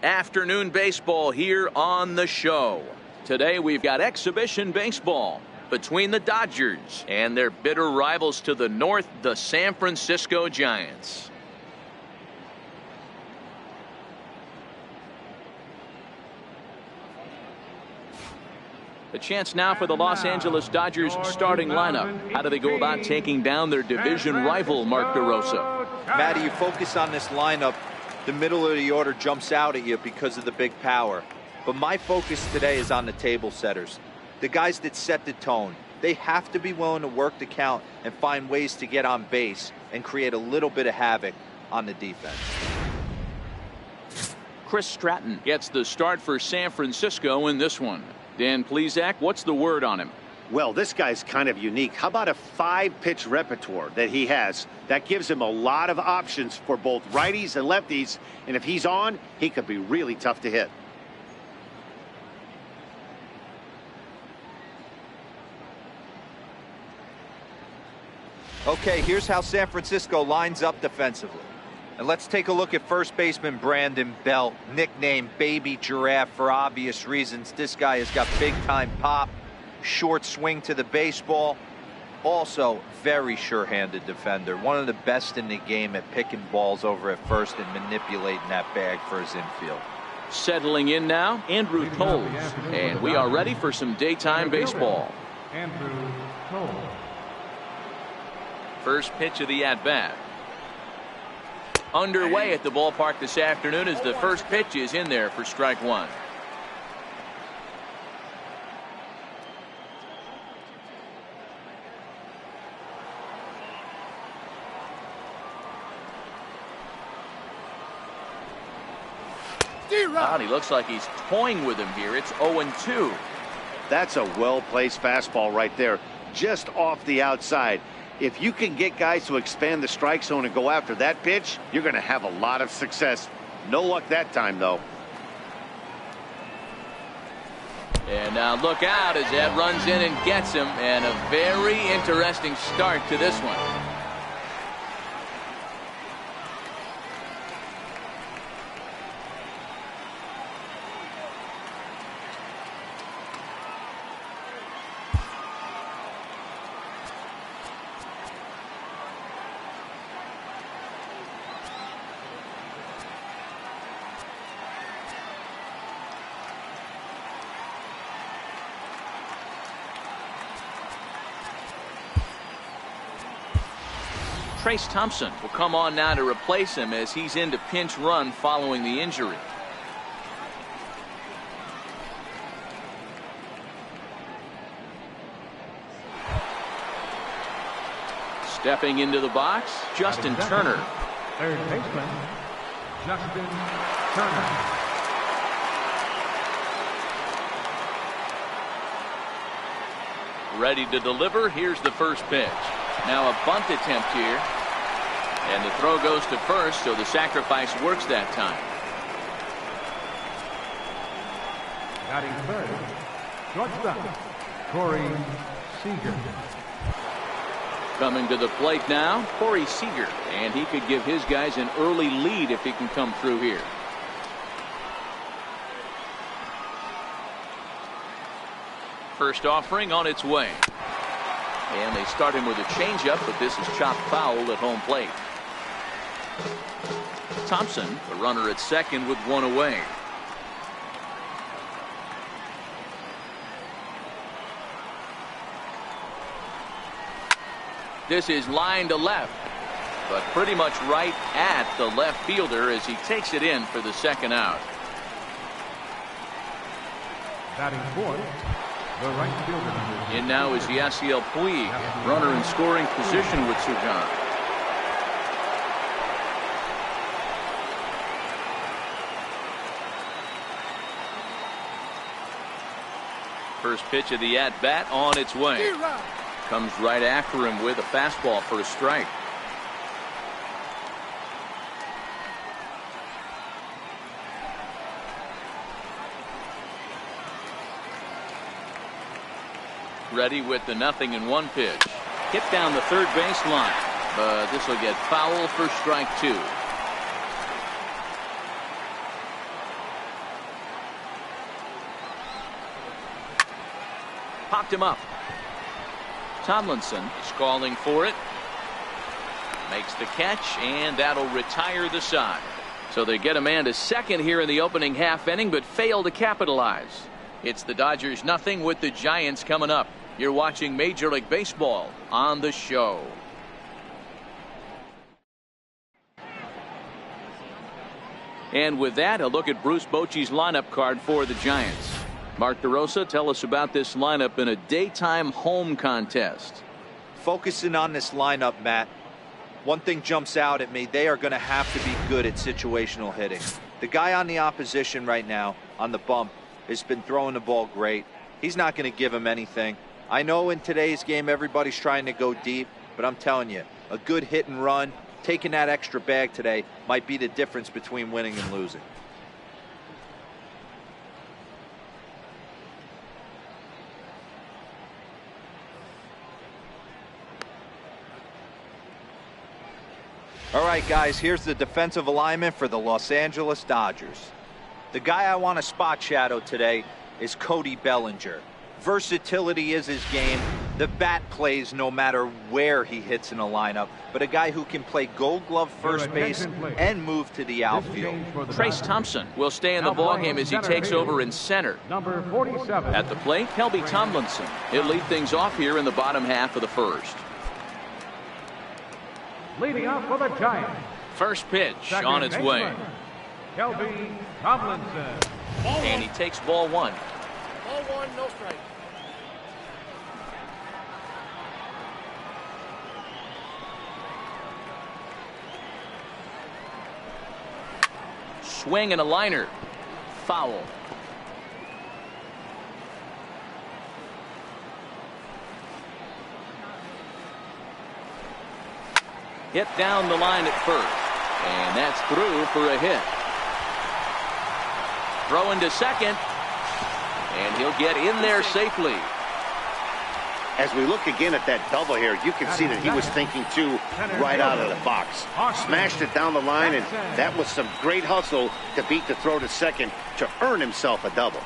Afternoon baseball here on the show. Today we've got exhibition baseball between the Dodgers and their bitter rivals to the north, the San Francisco Giants. A chance now for the Los Angeles Dodgers starting lineup. How do they go about taking down their division rival, Mark DeRosa? Matty, you focus on this lineup, the middle of the order jumps out at you because of the big power. But my focus today is on the table setters, the guys that set the tone. They have to be willing to work the count and find ways to get on base and create a little bit of havoc on the defense. Chris Stratton gets the start for San Francisco in this one. Dan Plesac, what's the word on him? Well, this guy's kind of unique. How about a 5-pitch repertoire that he has? That gives him a lot of options for both righties and lefties. And if he's on, he could be really tough to hit. Okay, here's how San Francisco lines up defensively. And let's take a look at first baseman Brandon Belt, nicknamed Baby Giraffe for obvious reasons. This guy has got big-time pop, short swing to the baseball. Also, very sure-handed defender. One of the best in the game at picking balls over at first and manipulating that bag for his infield. Settling in now, Andrew Toles. And we are ready for some daytime baseball. Andrew Toles. First pitch of the at-bat. Underway at the ballpark this afternoon as the first pitch is in there for strike one. And he looks like he's toying with him here. It's 0-2. That's a well-placed fastball right there, just off the outside. If you can get guys to expand the strike zone and go after that pitch, you're going to have a lot of success. No luck that time, though. And now look out as that runs in and gets him. And a very interesting start to this one. Trace Thompson will come on now to replace him as he's into pinch run following the injury. Stepping into the box, Justin Turner. Third baseman, Justin Turner. Ready to deliver. Here's the first pitch. Now a bunt attempt here. And the throw goes to first, so the sacrifice works that time. Batting third, shortstop, Corey Seager. Coming to the plate now, Corey Seager. And he could give his guys an early lead if he can come through here. First offering on its way. And they start him with a changeup, but this is chopped foul at home plate. Thompson, the runner at second with one away. This is line to left, but pretty much right at the left fielder as he takes it in for the second out. Batting fourth, the right fielder. In now is Yasiel Puig, runner in scoring position with Sugan. First pitch of the at-bat on its way. Comes right after him with a fastball for a strike. Ready with the 0-1 pitch. Hit down the third base line, but this will get foul for strike two. Popped him up. Tomlinson is calling for it. Makes the catch, and that'll retire the side. So they get a man to second here in the opening half inning, but fail to capitalize. It's the Dodgers nothing with the Giants coming up. You're watching Major League Baseball on the show. And with that, a look at Bruce Bochy's lineup card for the Giants. Mark DeRosa, tell us about this lineup in a daytime home contest. Focusing on this lineup, Matt, one thing jumps out at me. They are going to have to be good at situational hitting. The guy on the opposition right now on the bump has been throwing the ball great. He's not going to give him anything. I know in today's game everybody's trying to go deep, but I'm telling you, a good hit and run, taking that extra bag today might be the difference between winning and losing. All right, guys, here's the defensive alignment for the Los Angeles Dodgers. The guy I want to spot shadow today is Cody Bellinger. Versatility is his game. The bat plays no matter where he hits in a lineup, but a guy who can play Gold Glove first base and move to the outfield. Trace Thompson will stay in the ballgame as he takes over in center. Number 47. At the plate, Kelby Tomlinson. He'll lead things off here in the bottom half of the first. Leading off for the Giants. First pitch on its way. Kelby Tomlinson. And he takes ball one. Ball one, no strike. Swing and a liner. Foul. Hit down the line at first. And that's through for a hit. Throwing to second. And he'll get in there safely. As we look again at that double here, you can see that he was thinking too right out of the box. Smashed it down the line, and that was some great hustle to beat the throw to second to earn himself a double.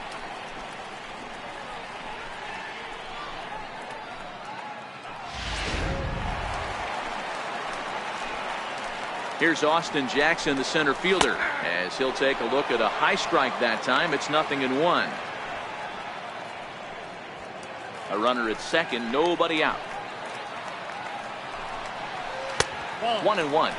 Here's Austin Jackson, the center fielder, as he'll take a look at a high strike that time. It's 0-1. A runner at second, nobody out. 1-1.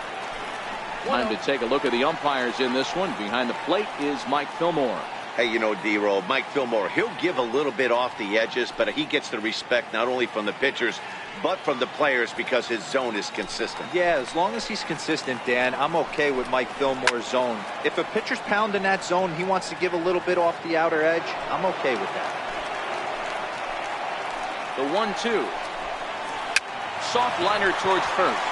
Time to take a look at the umpires in this one. Behind the plate is Mike Fillmore. Hey, you know, D-Roll, Mike Fillmore, he'll give a little bit off the edges, but he gets the respect not only from the pitchers, but from the players because his zone is consistent. Yeah, as long as he's consistent, Dan, I'm okay with Mike Fillmore's zone. If a pitcher's pounding that zone, he wants to give a little bit off the outer edge, I'm okay with that. The 1-2. Soft liner towards first.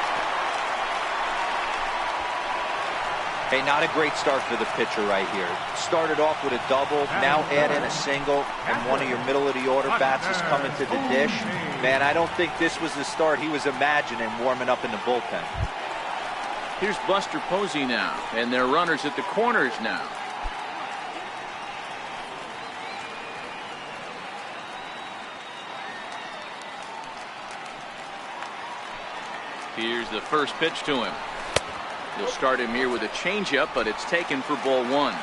Hey, not a great start for the pitcher right here. Started off with a double, now add in a single, and one of your middle of the order bats is coming to the dish. Man, I don't think this was the start he was imagining warming up in the bullpen. Here's Buster Posey now, and their runners at the corners now. Here's the first pitch to him. He'll start him here with a changeup, but it's taken for ball one.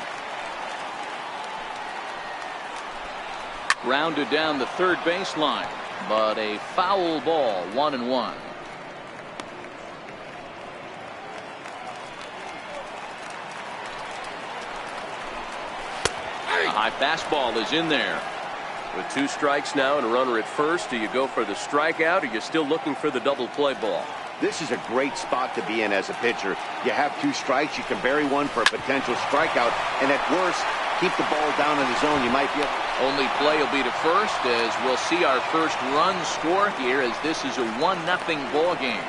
Grounded down the third baseline, but a foul ball, 1-1. A high fastball is in there. With 2 strikes now and a runner at first, do you go for the strikeout or are you still looking for the double play ball? This is a great spot to be in as a pitcher. You have 2 strikes, you can bury one for a potential strikeout, and at worst, keep the ball down in the zone. You might be only play will be to first, as we'll see our first run score here, as this is a 1-0 ball game.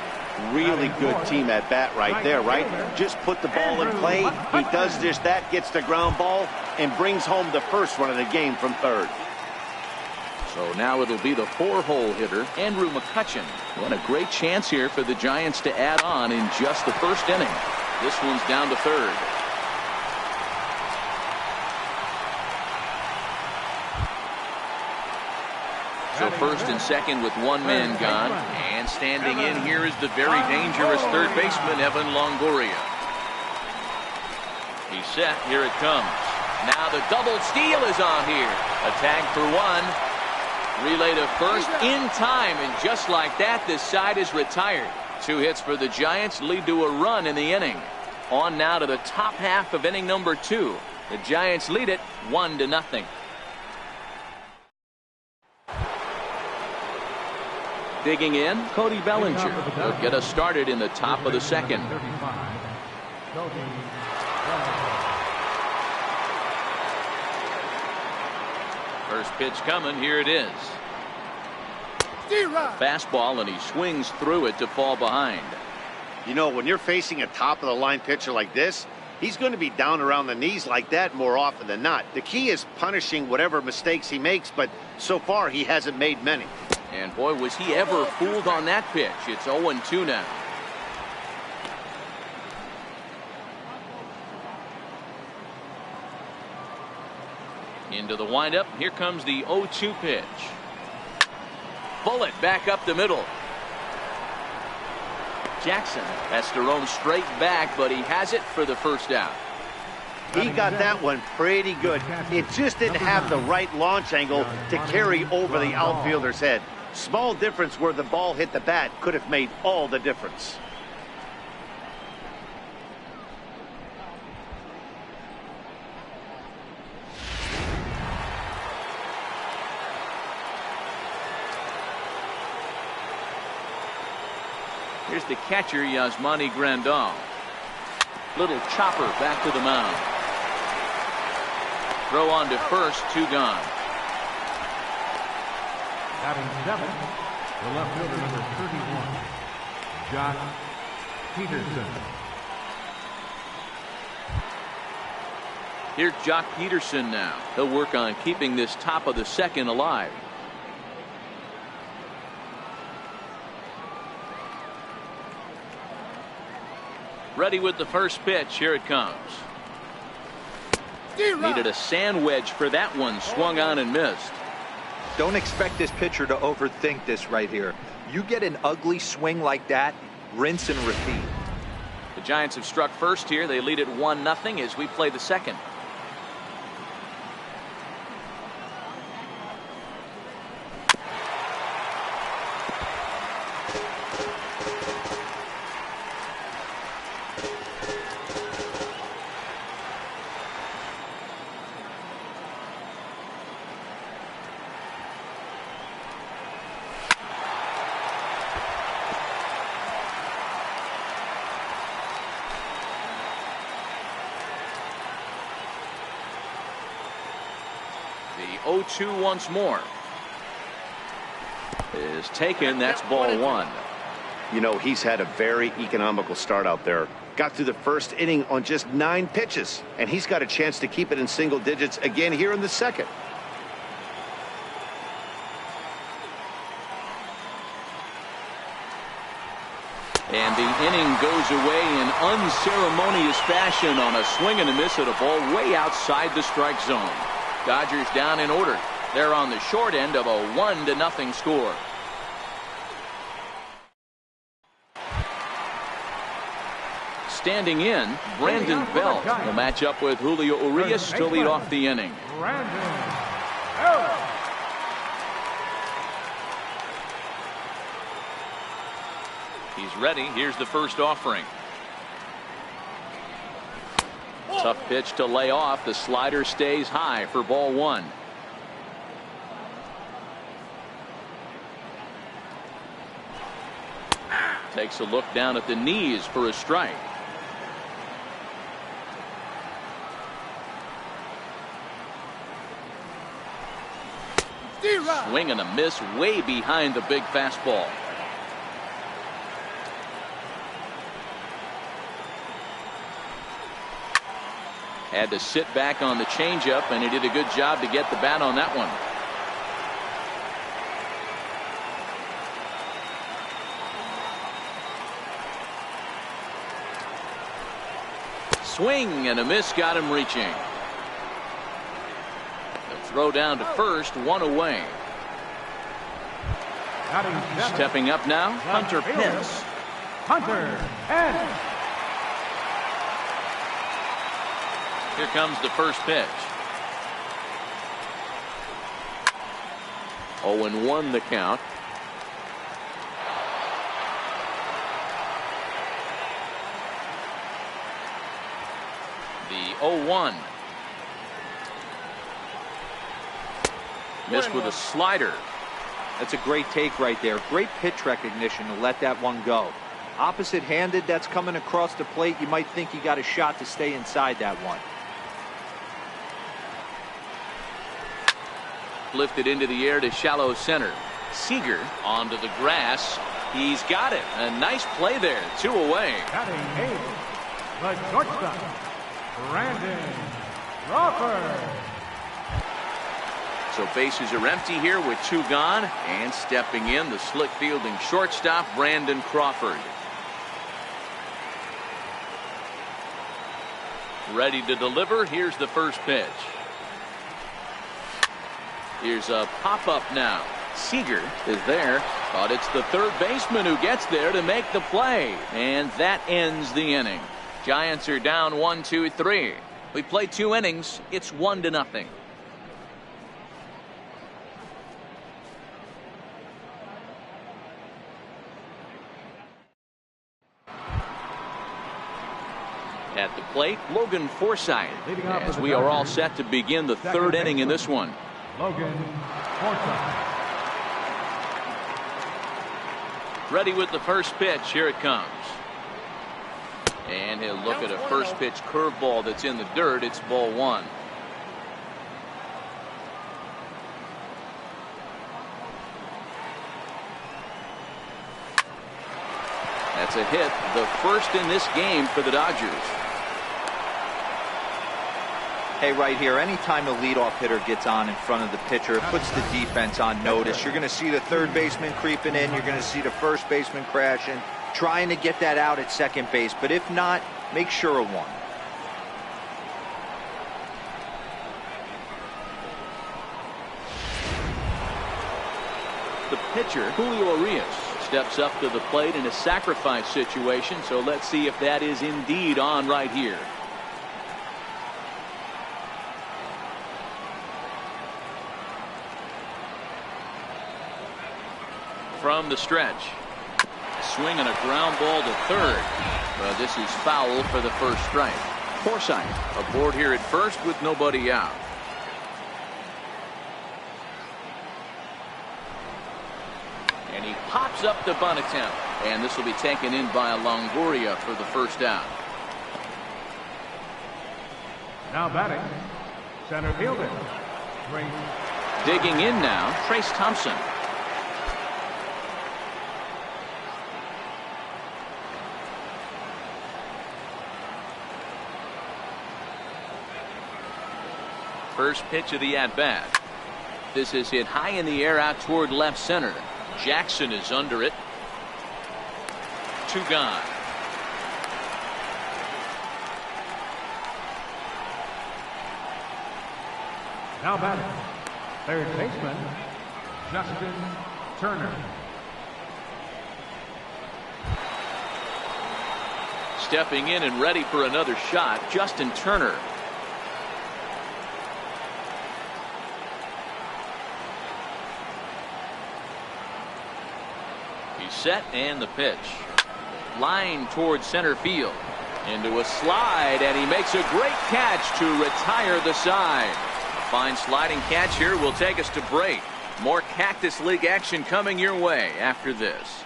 Really good team at bat right there, right? Just put the ball in play. He does just that, gets the ground ball, and brings home the first run of the game from third. So now it'll be the 4-hole hitter, Andrew McCutchen. What a great chance here for the Giants to add on in just the first inning. This one's down to third. So first and second with one man gone. And standing in here is the very dangerous third baseman, Evan Longoria. He's set. Here it comes. Now the double steal is on here. A tag for one. Relay to first in time. And just like that, this side is retired. 2 hits for the Giants lead to a run in the inning. On now to the top half of inning number 2. The Giants lead it 1-0. Digging in, Cody Bellinger. He'll get us started in the top of the second. First pitch coming. Here it is. Fastball, and he swings through it to fall behind. You know, when you're facing a top-of-the-line pitcher like this, he's going to be down around the knees like that more often than not. The key is punishing whatever mistakes he makes, but so far he hasn't made many. And boy, was he ever fooled on that pitch. It's 0-2 now. Into the windup. Here comes the 0-2 pitch. Bullet back up the middle. Jackson has to roam straight back, but he has it for the first out. He got that one pretty good. It just didn't have the right launch angle to carry over the outfielder's head. Small difference where the ball hit the bat could have made all the difference. Here's the catcher, Yasmani Grandal. Little chopper back to the mound. Throw on to first, 2 gone. Batting 7, the left fielder number 31, Josh Peterson. Here's Jock Peterson now. He'll work on keeping this top of the second alive. Ready with the first pitch. Here it comes. Needed a sand wedge for that one. Swung on and missed. Don't expect this pitcher to overthink this right here. You get an ugly swing like that, rinse and repeat. The Giants have struck first here. They lead it 1-0 as we play the second. The 0-2 once more is taken. That's ball 1. You know, he's had a very economical start out there. Got through the first inning on just 9 pitches, and he's got a chance to keep it in single digits again here in the second. And the inning goes away in unceremonious fashion on a swing and a miss at a ball way outside the strike zone. Dodgers down in order. They're on the short end of a 1-0 score. Standing in, Brandon Belt will match up with Julio Urias to lead off the inning. He's ready. Here's the first offering. Tough pitch to lay off. The slider stays high for ball 1. Takes a look down at the knees for a strike. Swing and a miss way behind the big fastball. Had to sit back on the changeup, and he did a good job to get the bat on that one. Swing and a miss got him reaching. The throw down to first, 1 away. Batting seventh, Stepping up now, Hunter fielder, Pence. Hunter Pence. Here comes the first pitch. 0-1 the count. The 0-1. Missed with a slider. That's a great take right there. Great pitch recognition to let that one go. Opposite-handed, that's coming across the plate. You might think you got a shot to stay inside that one. Lifted into the air to shallow center. Seager onto the grass. He's got it. A nice play there. 2 away. Batting eighth, the shortstop, Brandon Crawford. So bases are empty here with 2 gone. And stepping in, the slick fielding shortstop, Brandon Crawford. Ready to deliver. Here's the first pitch. Here's a pop-up now. Seager is there, but it's the third baseman who gets there to make the play. And that ends the inning. Giants are down 1-2-3. We played 2 innings. It's 1-0. At the plate, Logan Forsythe, as we are all set to begin the third inning in this one. Logan Forsythe. Ready with the first pitch. Here it comes. And he'll look at a first pitch curveball that's in the dirt. It's ball 1. That's a hit, the first in this game for the Dodgers. Hey, right here, anytime a leadoff hitter gets on in front of the pitcher, it puts the defense on notice. You're going to see the third baseman creeping in. You're going to see the first baseman crashing, trying to get that out at second base. But if not, make sure of one. The pitcher, Julio Urias, steps up to the plate in a sacrifice situation. So let's see if that is indeed on right here. From the stretch, swinging a ground ball to third. Well, this is foul for the first strike. Forsythe aboard here at first with nobody out. And he pops up the bunt attempt, and this will be taken in by Longoria for the first out. Now batting, center fielder, Trace. Digging in now, Trace Thompson. First pitch of the at-bat. This is hit high in the air out toward left center. Jackson is under it. 2 gone. Now batting, third baseman, Justin Turner. Stepping in and ready for another shot, Justin Turner. Set and the pitch. Line towards center field. Into a slide, and he makes a great catch to retire the side. A fine sliding catch here will take us to break. More Cactus League action coming your way after this.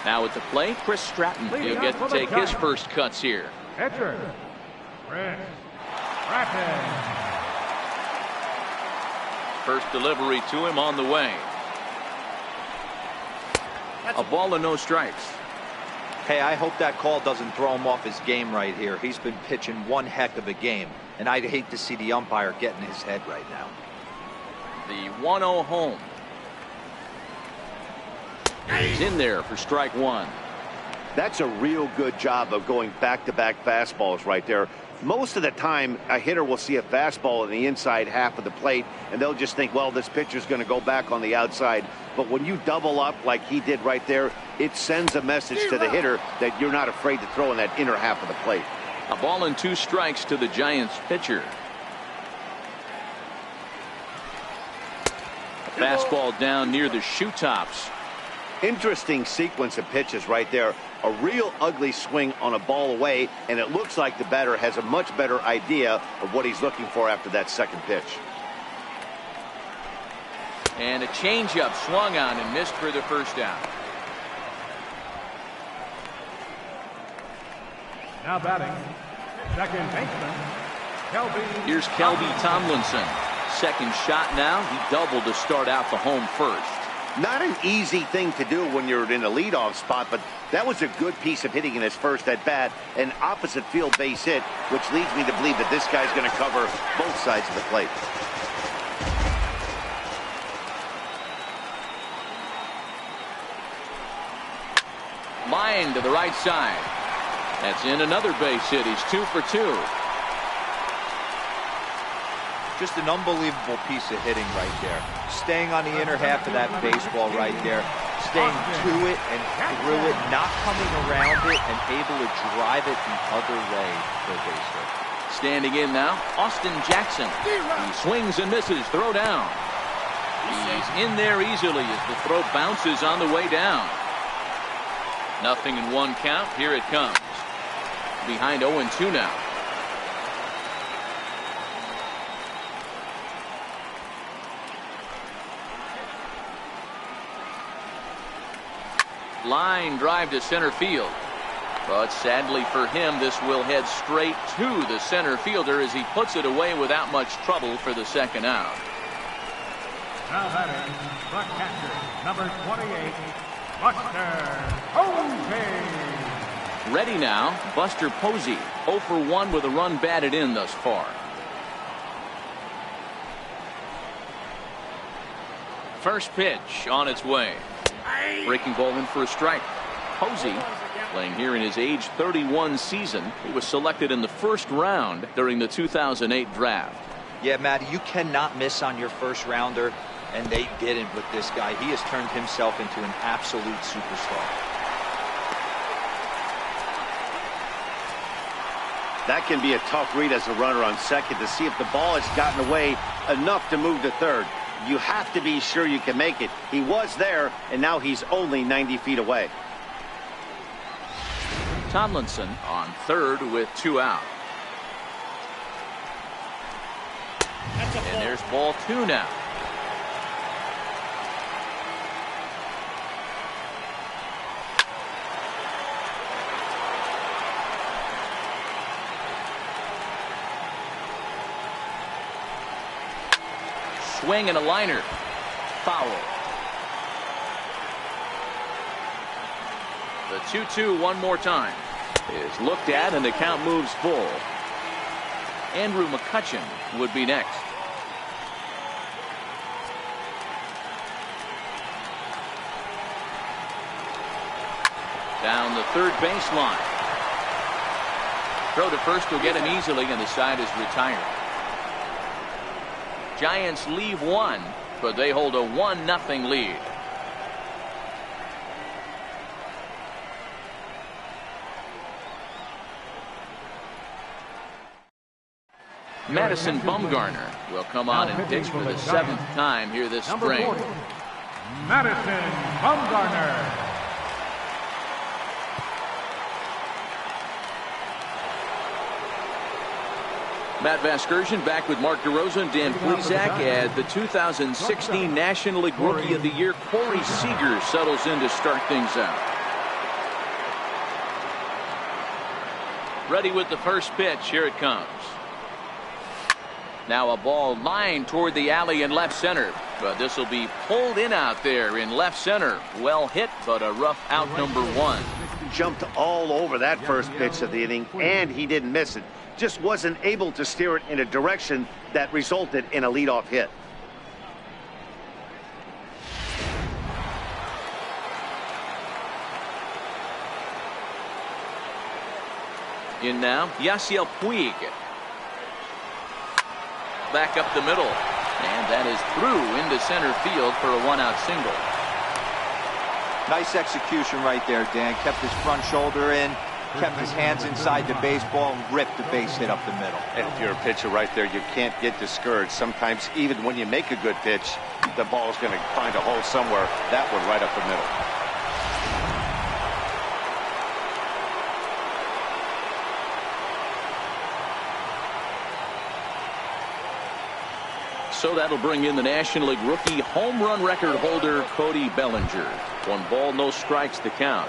Now at the plate, Chris Stratton. He'll get to take his first cuts here. Pitcher, Chris Stratton. First delivery to him on the way. A ball and no strikes. Hey, I hope that call doesn't throw him off his game right here. He's been pitching one heck of a game, and I'd hate to see the umpire get in his head right now. The 1-0 home. He's in there for strike 1. That's a real good job of going back-to-back fastballs right there. Most of the time, a hitter will see a fastball in the inside half of the plate, and they'll just think, well, this pitcher's going to go back on the outside. But when you double up like he did right there, it sends a message to the hitter that you're not afraid to throw in that inner half of the plate. A ball and 2 strikes to the Giants pitcher. A fastball down near the shoe tops. Interesting sequence of pitches right there. A real ugly swing on a ball away, and it looks like the batter has a much better idea of what he's looking for after that second pitch. And a changeup swung on and missed for the first out. Now batting, second baseman, Kelby. Here's Kelby Tomlinson. Second shot now. He doubled to start out the home first. Not an easy thing to do when you're in a leadoff spot, but that was a good piece of hitting in his first at bat, an opposite field base hit, which leads me to believe that this guy's going to cover both sides of the plate. Line to the right side. That's in another base hit. He's 2 for 2. Just an unbelievable piece of hitting right there. Staying on the inner half of that baseball right there. Staying to it and through it, not coming around it, and able to drive it the other way for a base hit. Standing in now, Austin Jackson. He swings and misses. Throw down. He's in there easily as the throw bounces on the way down. Nothing in 1 count. Here it comes. Behind 0-2 now. Line drive to center field. But sadly for him, this will head straight to the center fielder as he puts it away without much trouble for the second out. Now batting, the catcher, number 28, Buster Posey. Ready now, Buster Posey. 0 for 1 with a run batted in thus far. First pitch on its way. Breaking ball in for a strike. Posey playing here in his age 31 season. He was selected in the first round during the 2008 draft. Yeah, Matty, you cannot miss on your first rounder, and they didn't with this guy. He has turned himself into an absolute superstar. That can be a tough read as a runner on second to see if the ball has gotten away enough to move to third. You have to be sure you can make it. He was there, and now he's only 90 feet away. Tomlinson on third with 2 out. And there's ball 2 now. Swing and a liner. Foul. The 2-2 one more time is looked at and the count moves full. Andrew McCutchen would be next. Down the third baseline. Throw to first will get him easily and the side is retired. Giants leave 1, but they hold a 1-0 lead. Madison Bumgarner will come on and pitch for the 7th time here this spring. Madison Bumgarner. Matt Vasgersian back with Mark DeRosa and Dan Plesac as the 2016 National League Rookie of the Year Corey Seager settles in to start things out. Ready with the first pitch. Here it comes. Now a ball lined toward the alley in left center, but this will be pulled in out there in left center. Well hit, but a rough out number 1. Jumped all over that first pitch of the inning, and he didn't miss it. Just wasn't able to steer it in a direction that resulted in a leadoff hit. In now, Yasiel Puig. Back up the middle. And that is through into center field for a one-out single. Nice execution right there, Dan. Kept his front shoulder in, kept his hands inside the baseball, and ripped the base hit up the middle. And if you're a pitcher right there, you can't get discouraged. Sometimes even when you make a good pitch, the ball's going to find a hole somewhere. That one right up the middle. So that'll bring in the National League rookie home run record holder Cody Bellinger. 1 ball, no strikes to count.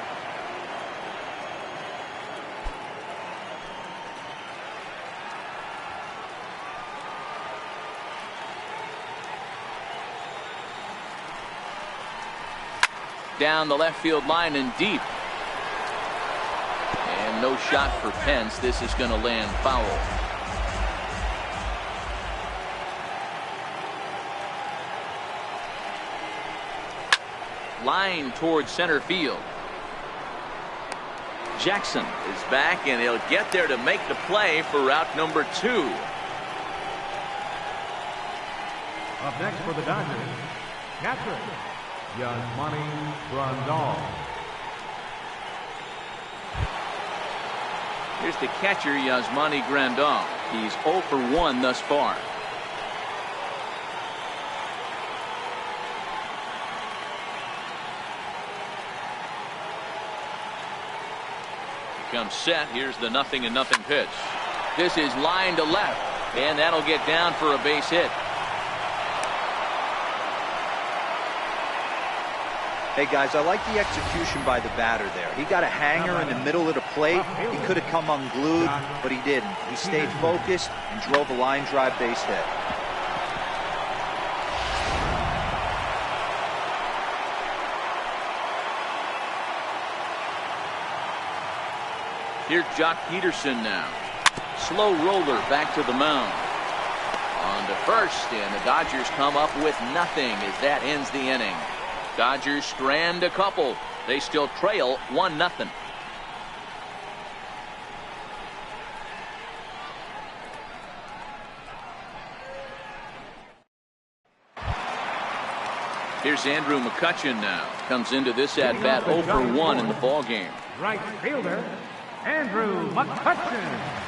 Down the left field line and deep. And no shot for Pence. This is going to land foul. Line towards center field. Jackson is back, and he'll get there to make the play for route number 2. Up next for the Dodgers, catcher, Yasmani Grandal. Here's the catcher, Yasmani Grandal. He's 0 for 1 thus far. Comes set. Here's the 0-0 pitch. This is line to left, and that'll get down for a base hit. Hey guys, I like the execution by the batter there. He got a hanger in the middle of the plate. He could have come unglued, but he didn't. He stayed focused and drove a line drive base hit. Here's Jock Peterson now. Slow roller back to the mound. On to first, and the Dodgers come up with nothing as that ends the inning. Dodgers strand a couple. They still trail 1-0. Here's Andrew McCutchen now. Comes into this at-bat 0 for 1 in the ballgame. Right fielder, Andrew McCutchen.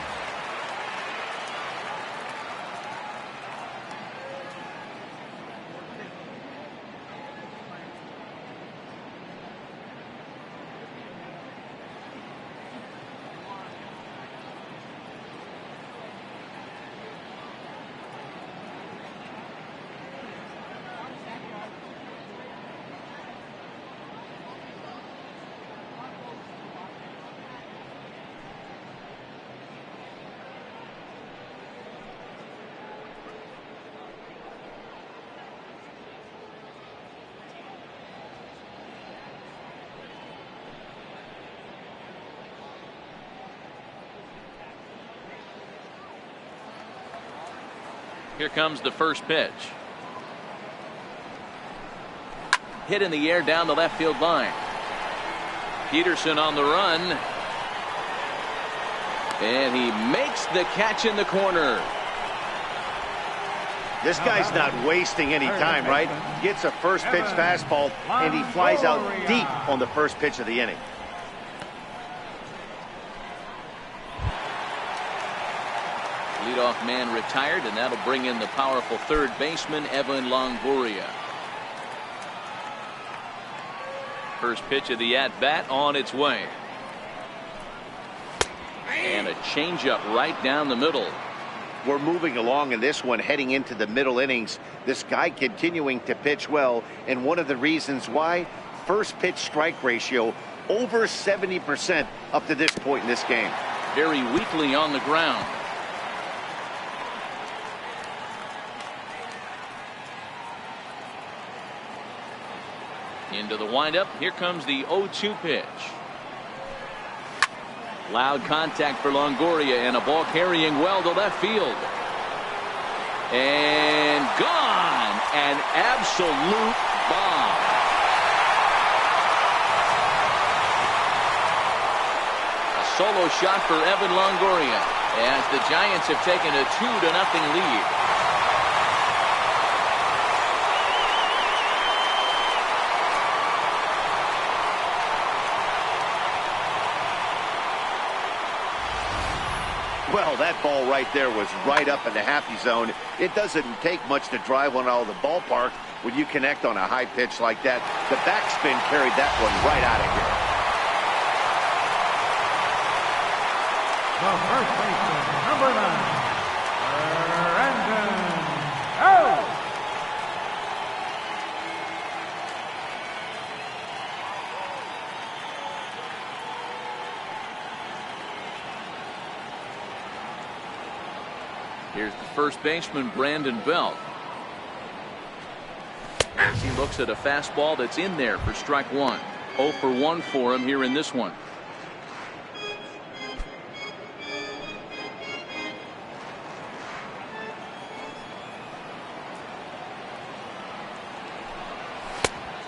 Here comes the first pitch. Hit in the air down the left field line. Peterson on the run. And he makes the catch in the corner. This guy's not wasting any time, right? Gets a first pitch fastball, and he flies out deep on the first pitch of the inning. Leadoff man retired, and that'll bring in the powerful third baseman, Evan Longoria. First pitch of the at-bat on its way. And a changeup right down the middle. We're moving along in this one, heading into the middle innings. This guy continuing to pitch well, and one of the reasons why, first pitch strike ratio over 70% up to this point in this game. Very weakly on the ground. Into the windup. Here comes the 0-2 pitch. Loud contact for Longoria, and a ball carrying well to left field. And gone. An absolute bomb. A solo shot for Evan Longoria as the Giants have taken a 2-0 lead. Well, that ball right there was right up in the happy zone. It doesn't take much to drive one out of the ballpark when you connect on a high pitch like that. The backspin carried that one right out of here. The first baseman, number 9, Brandon Belt. Here's the first baseman, Brandon Belt. As he looks at a fastball that's in there for strike one. 0 for 1 for him here in this one.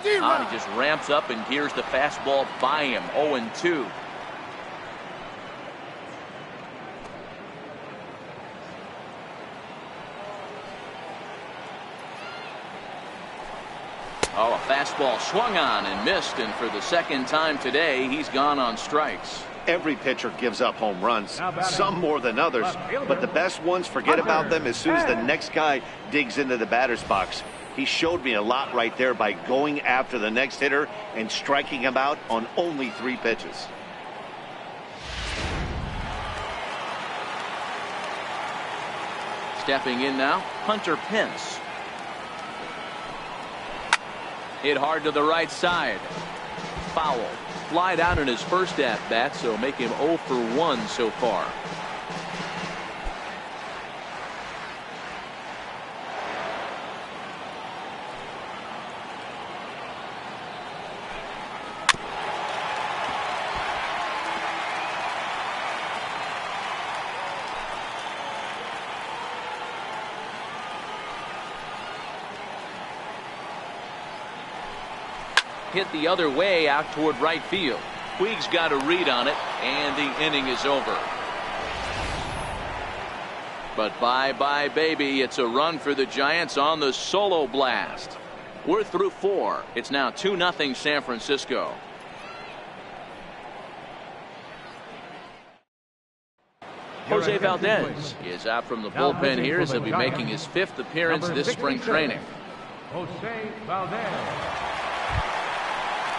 He just ramps up and gears the fastball by him. 0-2. Oh, a fastball swung on and missed, and for the second time today, he's gone on strikes. Every pitcher gives up home runs, some more than others, but the best ones forget about them as soon as the next guy digs into the batter's box. He showed me a lot right there by going after the next hitter and striking him out on only 3 pitches. Stepping in now, Hunter Pence. Hit hard to the right side. Foul. Flied out in his first at-bat, so make him 0 for 1 so far. Hit the other way out toward right field. Puig's got a read on it, and the inning is over. But bye-bye, baby. It's a run for the Giants on the solo blast. We're through 4. It's now 2-0 San Francisco. Jose Valdez is out from the bullpen here as he'll be making his 5th appearance this spring training. Jose Valdez.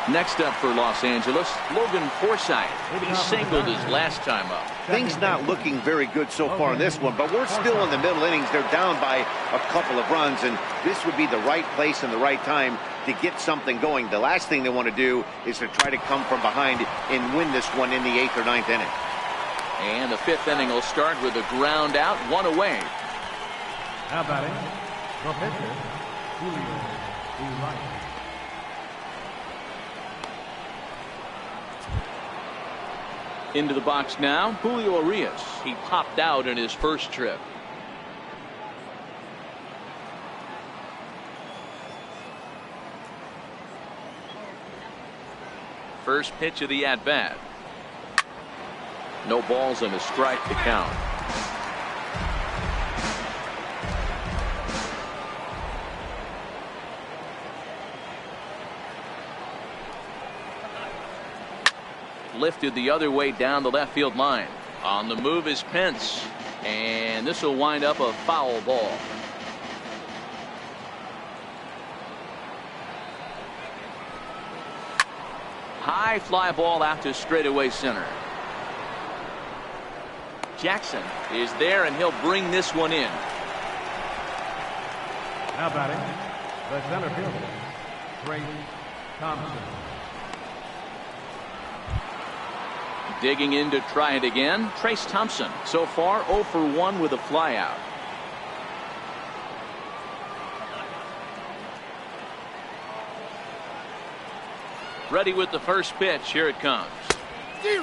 Next up for Los Angeles, Logan Forsythe. He singled his last time up. Things not looking very good so far in this one, but we're still in the middle innings. They're down by a couple of runs, and this would be the right place and the right time to get something going. The last thing they want to do is to try to come from behind and win this one in the 8th or 9th inning. And the 5th inning will start with a ground out, 1 away. Now batting, the pitcher, Julio Urias. Into the box now, Julio Urias. He popped out in his first trip. First pitch of the at-bat. No balls and a strike to count. Lifted the other way down the left field line. On the move is Pence, and this will wind up a foul ball. High fly ball out to straightaway center. Jackson is there, and he'll bring this one in. Now batting, the center fielder, Trayce Thompson. Digging in to try it again, Trayce Thompson. So far 0 for 1 with a flyout. Ready with the first pitch. Here it comes.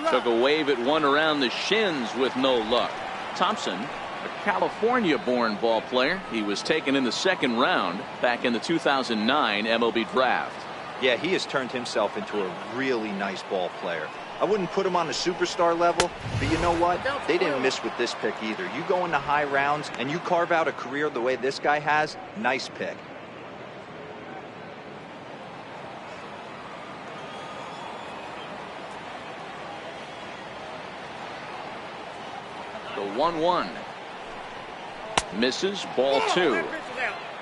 Took a wave at one around the shins with no luck. Thompson, a California-born ball player. He was taken in the 2nd round back in the 2009 MLB draft. Yeah, he has turned himself into a really nice ball player. I wouldn't put him on the superstar level, but you know what? They didn't miss with this pick either. You go into high rounds and you carve out a career the way this guy has, nice pick. The 1-1. Misses, ball 2.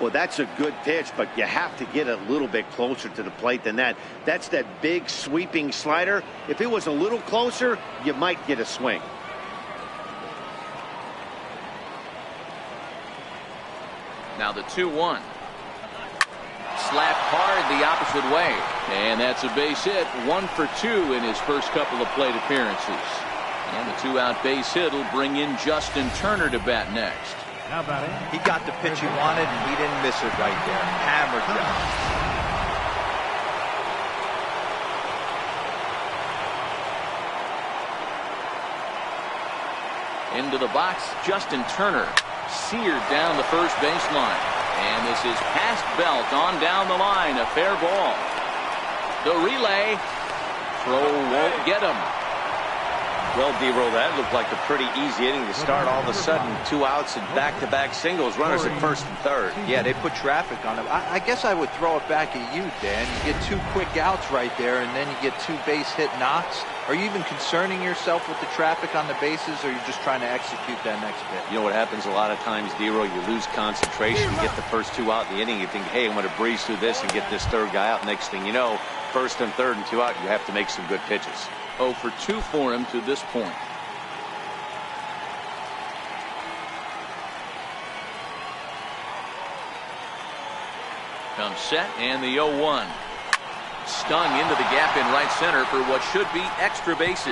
Well, that's a good pitch, but you have to get a little bit closer to the plate than that. That's that big sweeping slider. If it was a little closer, you might get a swing. Now the 2-1. Slapped hard the opposite way. And that's a base hit. 1 for 2 in his first couple of plate appearances. And the 2-out base hit will bring in Justin Turner to bat next. Now batting. He got the pitch he wanted, and he didn't miss it right there. Hammered down. Into the box, Justin Turner. Seared down the first baseline. And this is past Belt on down the line. A fair ball. The relay. Throw won't get him. Well, D-Roll, that looked like a pretty easy inning to start. All of a sudden, 2 outs and back-to-back singles. Runners at first and third. Yeah, they put traffic on him. I guess I would throw it back at you, Dan. You get 2 quick outs right there, and then you get 2 base hit knocks. Are you even concerning yourself with the traffic on the bases, or are you just trying to execute that next pitch? You know what happens a lot of times, D-Roll? You lose concentration. You get the first 2 out in the inning. You think, hey, I'm going to breeze through this and get this third guy out. Next thing you know, first and third and 2 out, you have to make some good pitches. 0 for 2 for him to this point. Comes set and the 0-1. Stung into the gap in right center for what should be extra bases.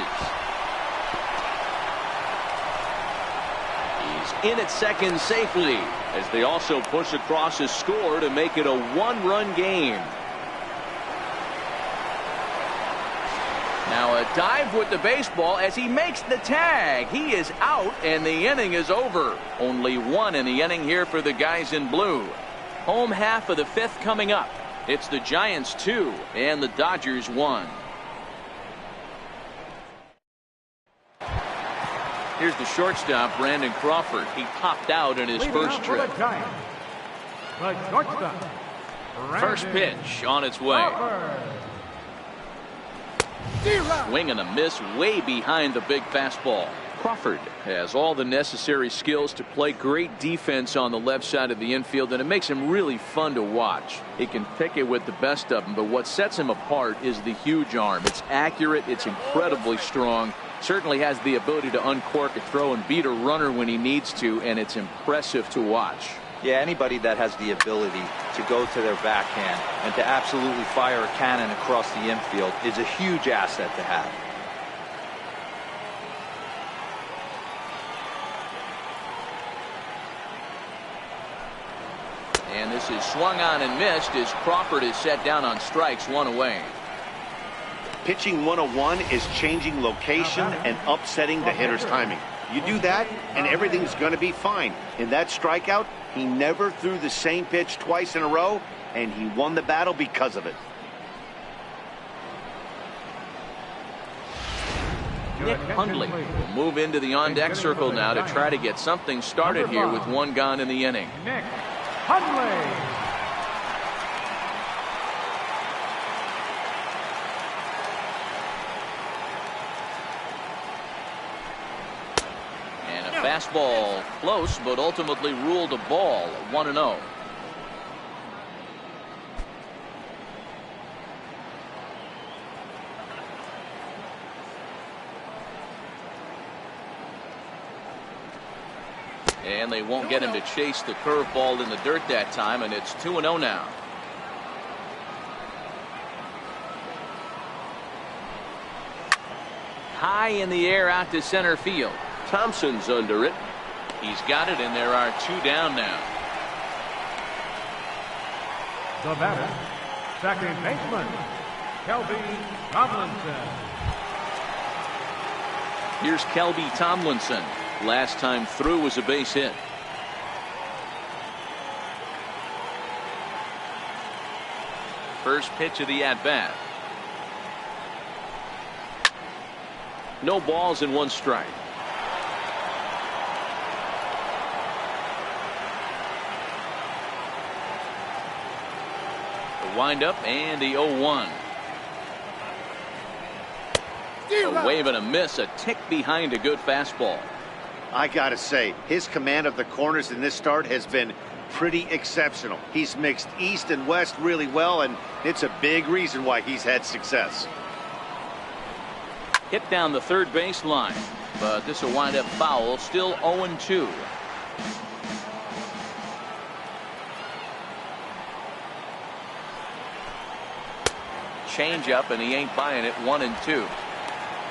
He's in at second safely as they also push across his score to make it a 1-run game. Now a dive with the baseball as he makes the tag. He is out and the inning is over. Only 1 in the inning here for the guys in blue. Home half of the 5th coming up. It's the Giants 2 and the Dodgers 1. Here's the shortstop, Brandon Crawford. He popped out in his first trip. The shortstop, First pitch on its way. Swing and a miss way behind the big fastball. Crawford has all the necessary skills to play great defense on the left side of the infield, and it makes him really fun to watch. He can pick it with the best of them, but what sets him apart is the huge arm. It's accurate, it's incredibly strong, certainly has the ability to uncork a throw and beat a runner when he needs to, and it's impressive to watch. Yeah, anybody that has the ability to go to their backhand and to absolutely fire a cannon across the infield is a huge asset to have. And this is swung on and missed as Crawford is set down on strikes, 1 away. Pitching 101 is changing location and upsetting the hitter's timing. You do that, and everything's going to be fine. In that strikeout, he never threw the same pitch twice in a row, and he won the battle because of it. Nick Hundley will move into the on-deck circle now to try to get something started here with 1 gone in the inning. Nick Hundley. Fastball close, but ultimately ruled a ball. 1-0. And they won't get him to chase the curveball in the dirt that time, and it's 2-0 now. High in the air out to center field. Thompson's under it. He's got it, and there are 2 down now. The batter, second baseman, Kelby Tomlinson. Here's Kelby Tomlinson. Last time through was a base hit. First pitch of the at-bat. No balls and 1 strike. The windup and the 0-1. A wave and a miss, a tick behind a good fastball. I gotta say, his command of the corners in this start has been pretty exceptional. He's mixed east and west really well, and it's a big reason why he's had success. Hit down the third base line, but this will wind up foul. Still 0-2. Change up, and he ain't buying it. 1-2.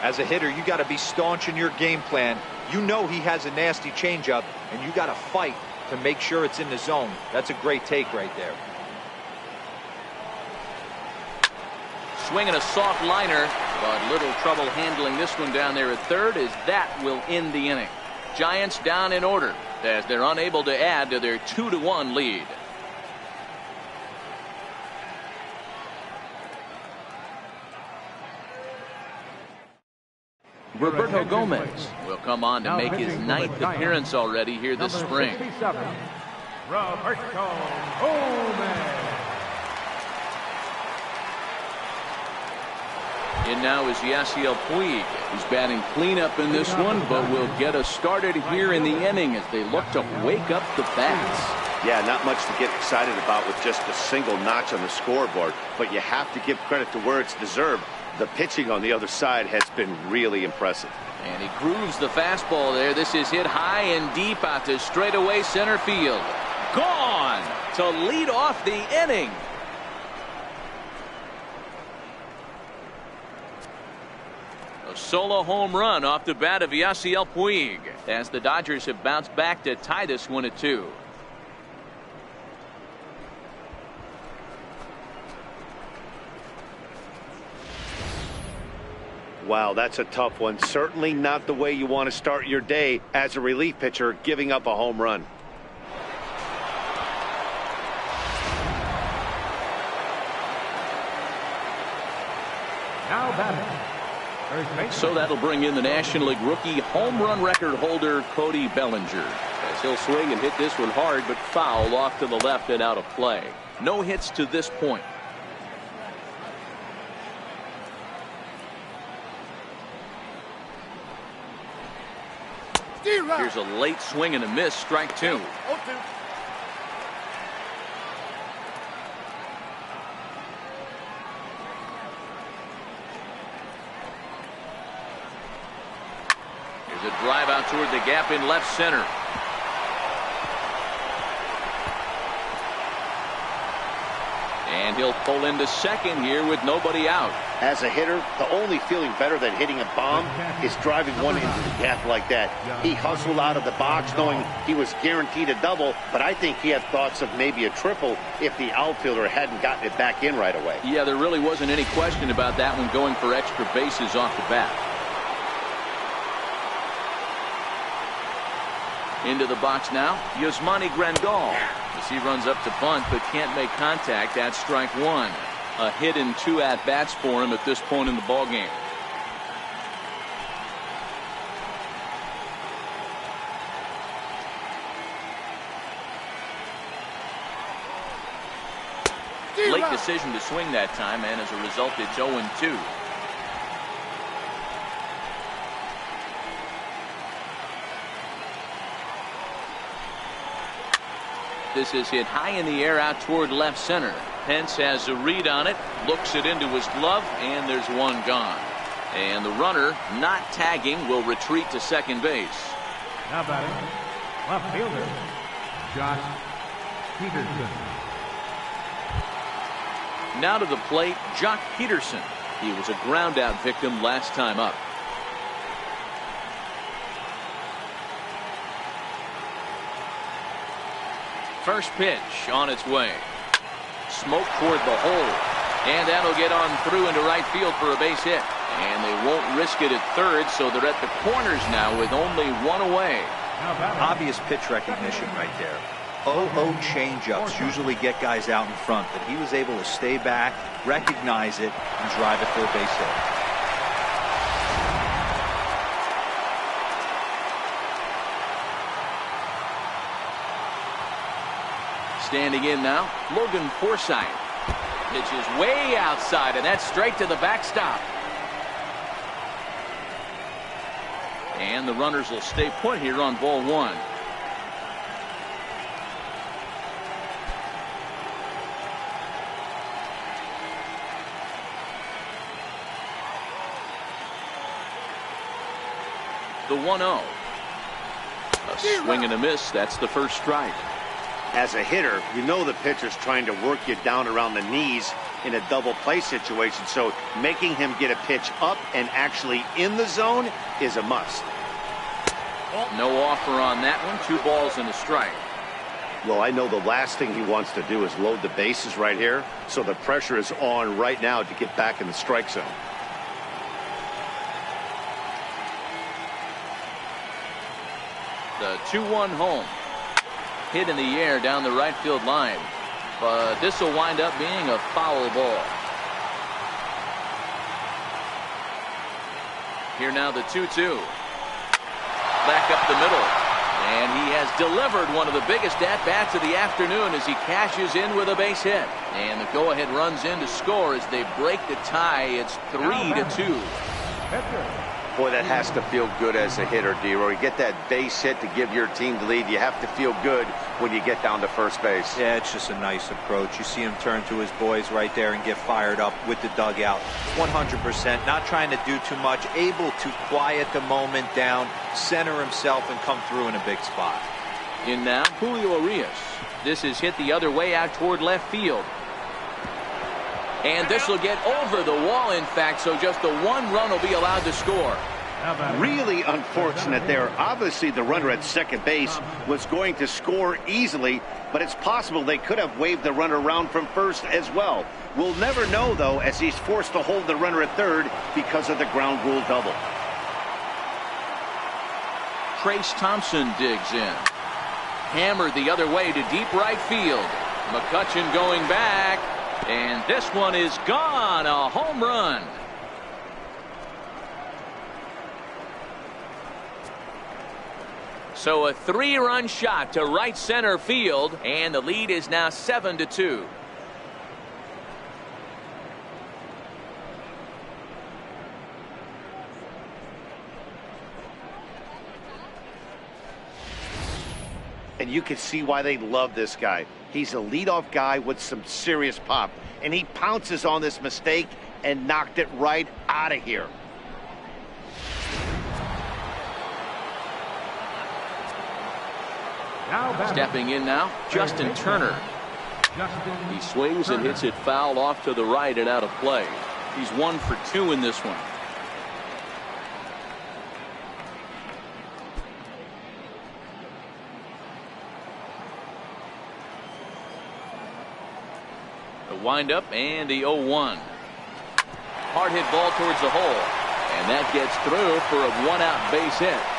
As a hitter, you got to be staunch in your game plan. You know he has a nasty changeup, and you got to fight to make sure it's in the zone. That's a great take right there. Swinging a soft liner, but little trouble handling this one down there at third, as that will end the inning. Giants down in order as they're unable to add to their 2-1 lead. Roberto Gomez will come on to make his 9th appearance already here this spring. Roberto Gomez. In now is Yasiel Puig. He's batting cleanup in this one, but will get us started here in the inning as they look to wake up the bats. Yeah, not much to get excited about with just a single notch on the scoreboard, but you have to give credit to where it's deserved. The pitching on the other side has been really impressive. And he grooves the fastball there. This is hit high and deep out to straightaway center field. Gone to lead off the inning. A solo home run off the bat of Yasiel Puig as the Dodgers have bounced back to tie this one at 2. Wow, that's a tough one. Certainly not the way you want to start your day as a relief pitcher, giving up a home run. Now batting. So that'll bring in the National League rookie home run record holder Cody Bellinger, as he'll swing and hit this one hard, but foul off to the left and out of play. No hits to this point. Here's a late swing and a miss. Strike 2. 0-2. Here's a drive out toward the gap in left center. And he'll pull into second here with nobody out. As a hitter, the only feeling better than hitting a bomb is driving one into the gap like that. He hustled out of the box knowing he was guaranteed a double, but I think he had thoughts of maybe a triple if the outfielder hadn't gotten it back in right away. Yeah, there really wasn't any question about that one, going for extra bases off the bat. Into the box now, Yasmani Grandal, as he runs up to bunt but can't make contact. That's strike 1. A hit in 2 at-bats for him at this point in the ballgame. Late decision to swing that time, and as a result, it's 0-2. This is hit high in the air out toward left center. Pence has a read on it, looks it into his glove, and there's one gone. And the runner, not tagging, will retreat to second base. Now batting, left fielder, Josh Peterson. Now to the plate, Jock Peterson. He was a ground-out victim last time up. First pitch on its way. Smoke toward the hole. And that'll get on through into right field for a base hit. And they won't risk it at third, so they're at the corners now with only one away. Obvious pitch recognition right there. 0-0 changeups usually get guys out in front, but he was able to stay back, recognize it, and drive it for a base hit. Standing in now, Logan Forsythe. Pitch is way outside, and that's straight to the backstop. And the runners will stay put here on ball one. The 1-0. A swing and a miss. That's the first strike. As a hitter, you know the pitcher's trying to work you down around the knees in a double play situation, so making him get a pitch up and actually in the zone is a must. No offer on that one. 2 balls and a strike. Well, I know the last thing he wants to do is load the bases right here, so the pressure is on right now to get back in the strike zone. The 2-1 home. Hit in the air down the right field line. But this will wind up being a foul ball. Here now the 2-2. Back up the middle. And he has delivered one of the biggest at-bats of the afternoon as he cashes in with a base hit. And the go-ahead runs in to score as they break the tie. It's 3-2. Boy, that has to feel good as a hitter, D-Roy. You get that base hit to give your team the lead. You have to feel good when you get down to first base. Yeah, it's just a nice approach. You see him turn to his boys right there and get fired up with the dugout. 100%, not trying to do too much, able to quiet the moment down, center himself, and come through in a big spot. In now, Julio Urias. This is hit the other way out toward left field. And this will get over the wall, in fact, so just the 1 run will be allowed to score. Really unfortunate there. Obviously, the runner at second base was going to score easily, but it's possible they could have waved the runner around from first as well. We'll never know, though, as he's forced to hold the runner at third because of the ground rule double. Trace Thompson digs in. Hammered the other way to deep right field. McCutchen going back. And this one is gone. A home run. So a 3-run shot to right center field, and the lead is now 7-2. And you can see why they love this guy. He's a leadoff guy with some serious pop, and he pounces on this mistake and knocked it right out of here. Stepping in now, Justin Turner. He swings and hits it foul off to the right and out of play. He's 1 for 2 in this one. The windup and the 0-1. Hard hit ball towards the hole. And that gets through for a 1-out base hit.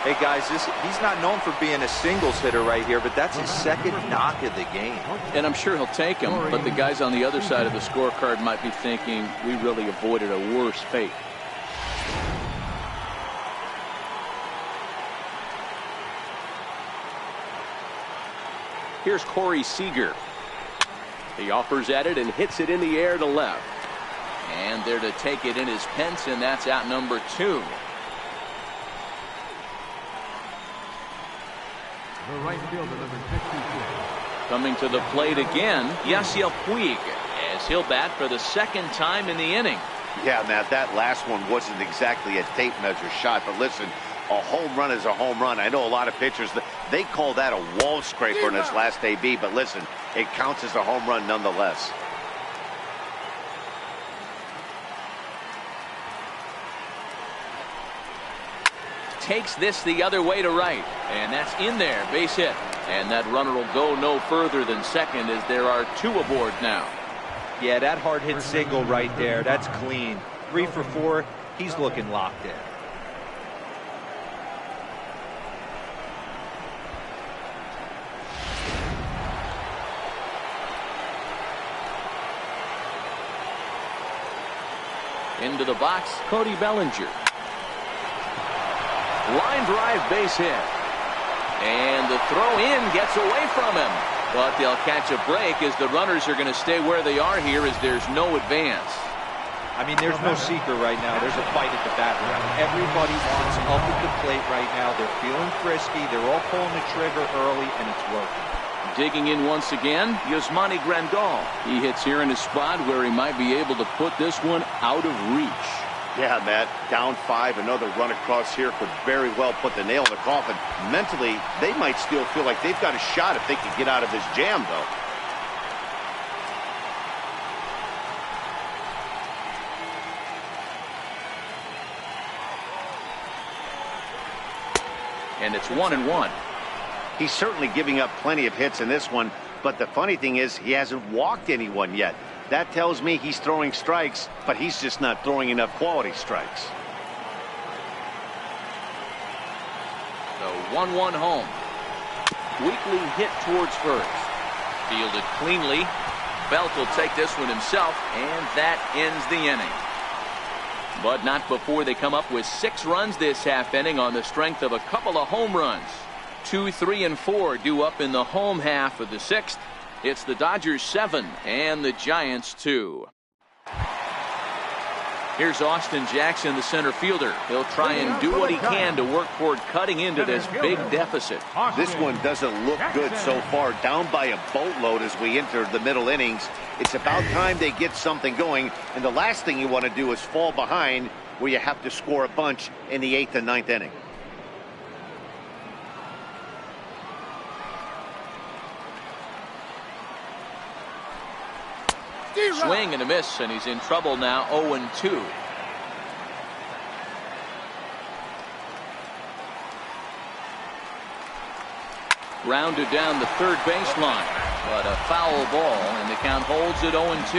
Hey guys, he's not known for being a singles hitter right here, but that's his second knock of the game. And I'm sure he'll take him, but the guys on the other side of the scorecard might be thinking we really avoided a worse fate. Here's Corey Seager. He offers at it and hits it in the air to left. And there to take it in is Pence, and that's out number 2. The right fielder, number 62. Coming to the plate again, Yasiel Puig, as he'll bat for the second time in the inning. Yeah, Matt, that last one wasn't exactly a tape measure shot, but listen, a home run is a home run. I know a lot of pitchers, they call that a wall scraper in his last AB, but listen, it counts as a home run nonetheless. Takes this the other way to right, and that's in there, base hit. And that runner will go no further than second as there are 2 aboard now. Yeah, that hard hit single right there, that's clean. 3 for 4, he's looking locked in. Into the box, Cody Bellinger. Line drive base hit. And the throw in gets away from him. But they'll catch a break as the runners are going to stay where they are here as there's no advance. I mean, there's no secret right now. There's a fight at the bat. Everybody wants up at the plate right now. They're feeling frisky. They're all pulling the trigger early, and it's working. Digging in once again, Yasmani Grandal. He hits here in a spot where he might be able to put this one out of reach. Yeah, Matt, down 5, another run across here could very well put the nail in the coffin. Mentally, they might still feel like they've got a shot if they can get out of this jam, though. And it's 1-1. He's certainly giving up plenty of hits in this one, but the funny thing is he hasn't walked anyone yet. That tells me he's throwing strikes, but he's just not throwing enough quality strikes. The 1-1 home. Weakly hit towards first. Fielded cleanly. Belt will take this one himself, and that ends the inning. But not before they come up with 6 runs this half inning on the strength of a couple of home runs. 2, 3, and 4 due up in the home half of the 6th. It's the Dodgers 7 and the Giants 2. Here's Austin Jackson, the center fielder. He'll try and do what he can to work toward cutting into this big deficit. This one doesn't look good so far. Down by a boatload as we enter the middle innings. It's about time they get something going, and the last thing you want to do is fall behind where you have to score a bunch in the 8th and 9th inning. Swing and a miss, and he's in trouble now. 0-2. Grounded down the third baseline, but a foul ball, and the count holds at 0-2.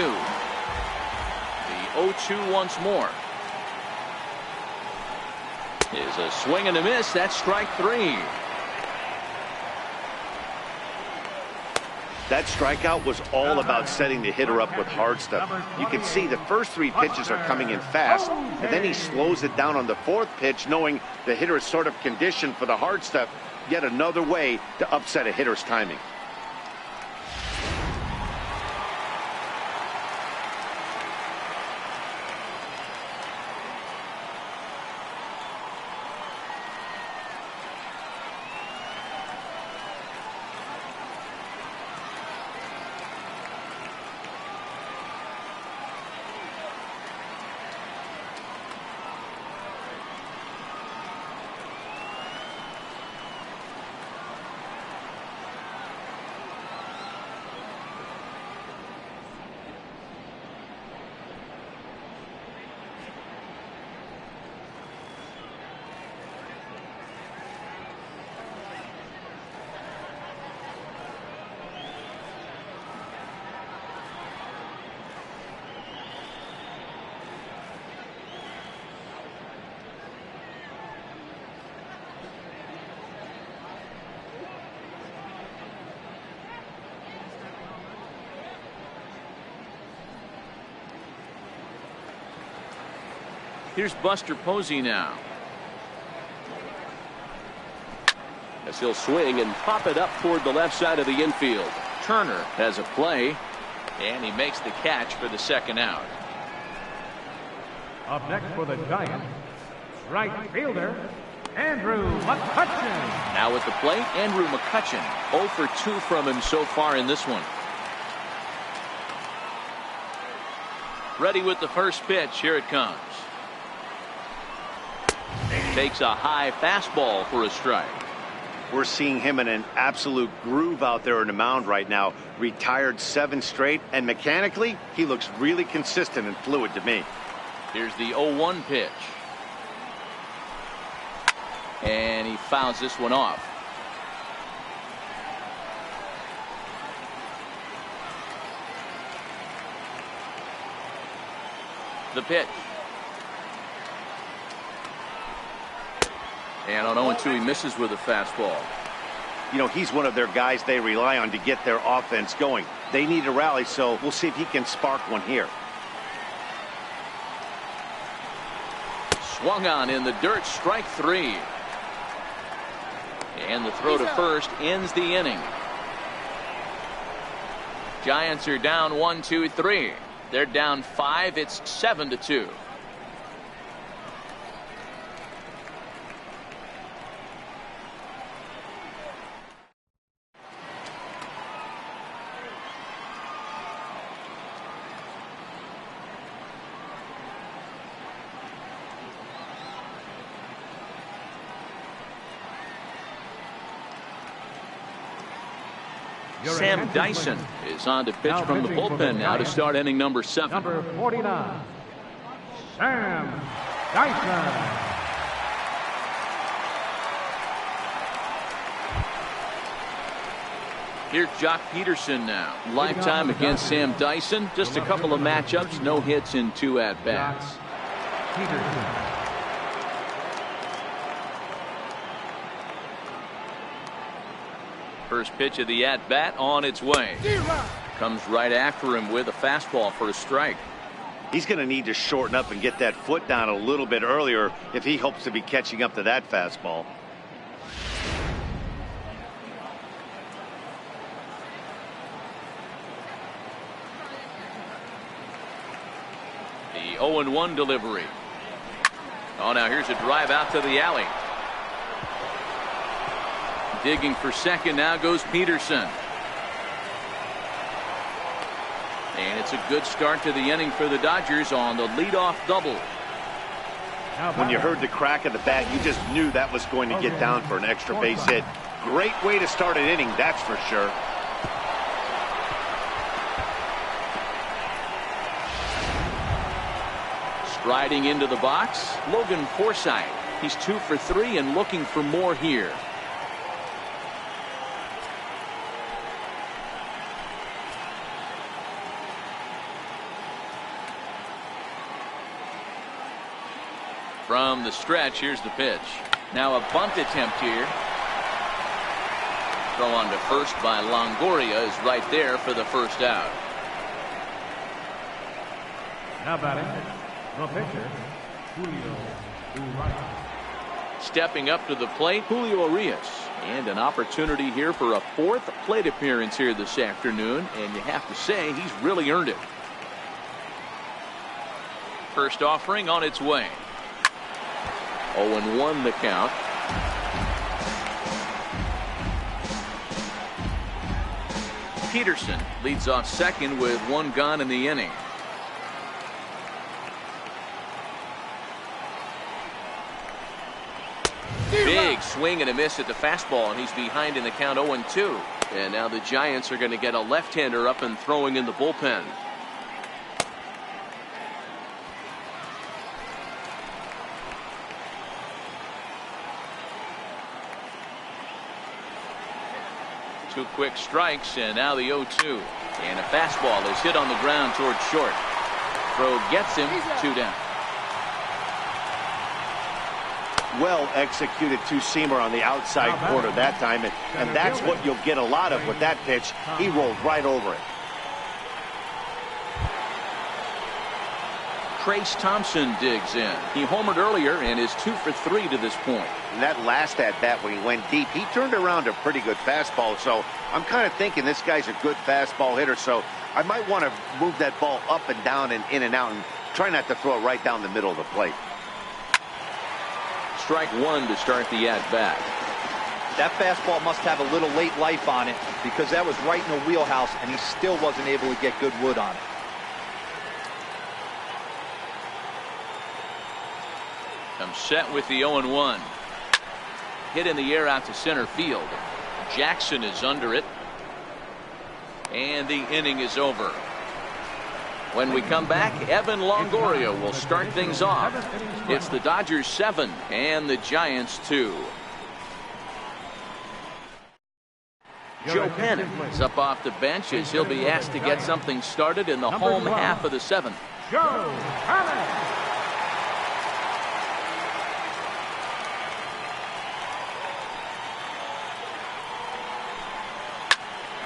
The 0-2 once more. Is a swing and a miss. That's strike 3. That strikeout was all about setting the hitter up with hard stuff. You can see the first 3 pitches are coming in fast, and then he slows it down on the 4th pitch, knowing the hitter is sort of conditioned for the hard stuff. Yet another way to upset a hitter's timing. Here's Buster Posey now. As he'll swing and pop it up toward the left side of the infield. Turner has a play, and he makes the catch for the 2nd out. Up next for the Giants, right fielder, Andrew McCutchen. Now at the plate, Andrew McCutchen. 0 for 2 from him so far in this one. Ready with the first pitch. Here it comes. Takes a high fastball for a strike. We're seeing him in an absolute groove out there in the mound right now. Retired 7 straight, and mechanically, he looks really consistent and fluid to me. Here's the 0-1 pitch. And he fouls this one off. The pitch. And on 0-2, he misses with a fastball. You know, he's one of their guys they rely on to get their offense going. They need a rally, so we'll see if he can spark one here. Swung on in the dirt, strike 3. And the throw to first ends the inning. Giants are down 1-2-3. They're down 5. It's 7-2. Sam Dyson is on to pitch from the bullpen now to start inning number 7. Number 49, Sam Dyson. Here's Jock Peterson now. Lifetime against Sam Dyson. Just a couple of matchups, no hits in 2 at-bats. Peterson. First pitch of the at-bat on its way. Comes right after him with a fastball for a strike. He's going to need to shorten up and get that foot down a little bit earlier if he hopes to be catching up to that fastball. The 0-1 delivery. Oh, now here's a drive out to the alley. Digging for second now goes Peterson. And it's a good start to the inning for the Dodgers on the leadoff double. When you heard the crack of the bat, you just knew that was going to get down for an extra base hit. Great way to start an inning, that's for sure. Striding into the box, Logan Forsythe. He's 2 for 3 and looking for more here. From the stretch, here's the pitch. Now a bunt attempt here. Throw on to first by Longoria is right there for the first out. Now batting, the pitcher, Julio Urias. Stepping up to the plate, Julio Urias. And an opportunity here for a 4th plate appearance here this afternoon. And you have to say, he's really earned it. First offering on its way. 0-1 the count. Peterson leads off second with 1 gone in the inning. Big swing and a miss at the fastball, and he's behind in the count 0-2. And now the Giants are going to get a left-hander up and throwing in the bullpen. Two quick strikes, and now the 0-2. And a fastball is hit on the ground towards short. Throw gets him, 2 down. Well executed two-seamer on the outside corner that time, and that's what you'll get a lot of with that pitch. He rolled right over it. Trace Thompson digs in. He homered earlier and is 2 for 3 to this point. And that last at-bat when he went deep, he turned around a pretty good fastball. So I'm kind of thinking this guy's a good fastball hitter. So I might want to move that ball up and down and in and out and try not to throw it right down the middle of the plate. Strike 1 to start the at-bat. That fastball must have a little late life on it because that was right in the wheelhouse and he still wasn't able to get good wood on it. Comes set with the 0-1. Hit in the air out to center field. Jackson is under it. And the inning is over. When we come back, Evan Longoria will start things off. It's the Dodgers 7 and the Giants 2. Joe Penn is up off the bench as he'll be asked to get something started in the home half of the 7th. Joe Penn.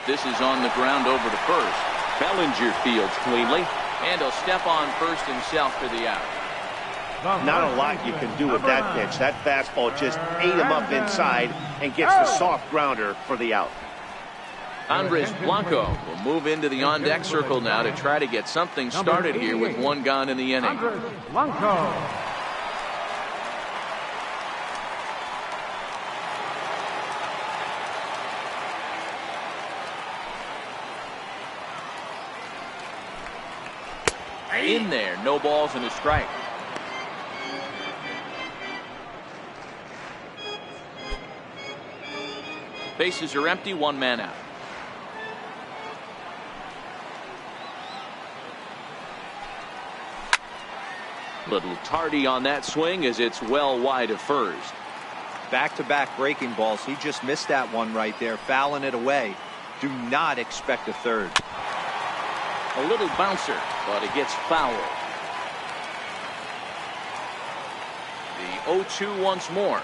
This is on the ground over to first. Bellinger fields cleanly, and he'll step on first himself for the out. Not a lot you can do with that pitch. That fastball just ate him up inside and gets the soft grounder for the out. Andres Blanco will move into the on-deck circle now to try to get something started here with one gone in the inning. Andres Blanco. In there, no balls and a strike. Bases are empty, one man out. Little tardy on that swing as it's well wide of first. Back-to-back breaking balls. He just missed that one right there, fouling it away. Do not expect a third. A little bouncer, but it gets fouled. The 0-2 once more.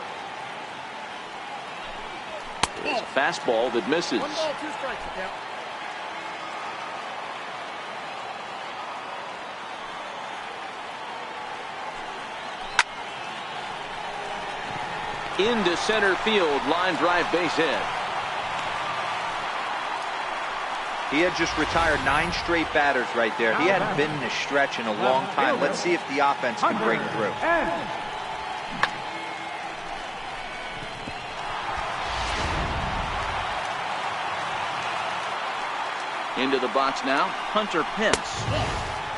There's a fastball that misses. 1 ball, 2 strikes, count. Into center field, line drive, base hit. He had just retired 9 straight batters right there. He hadn't been in a stretch in a long time. Let's see if the offense can break through. Into the box now, Hunter Pence.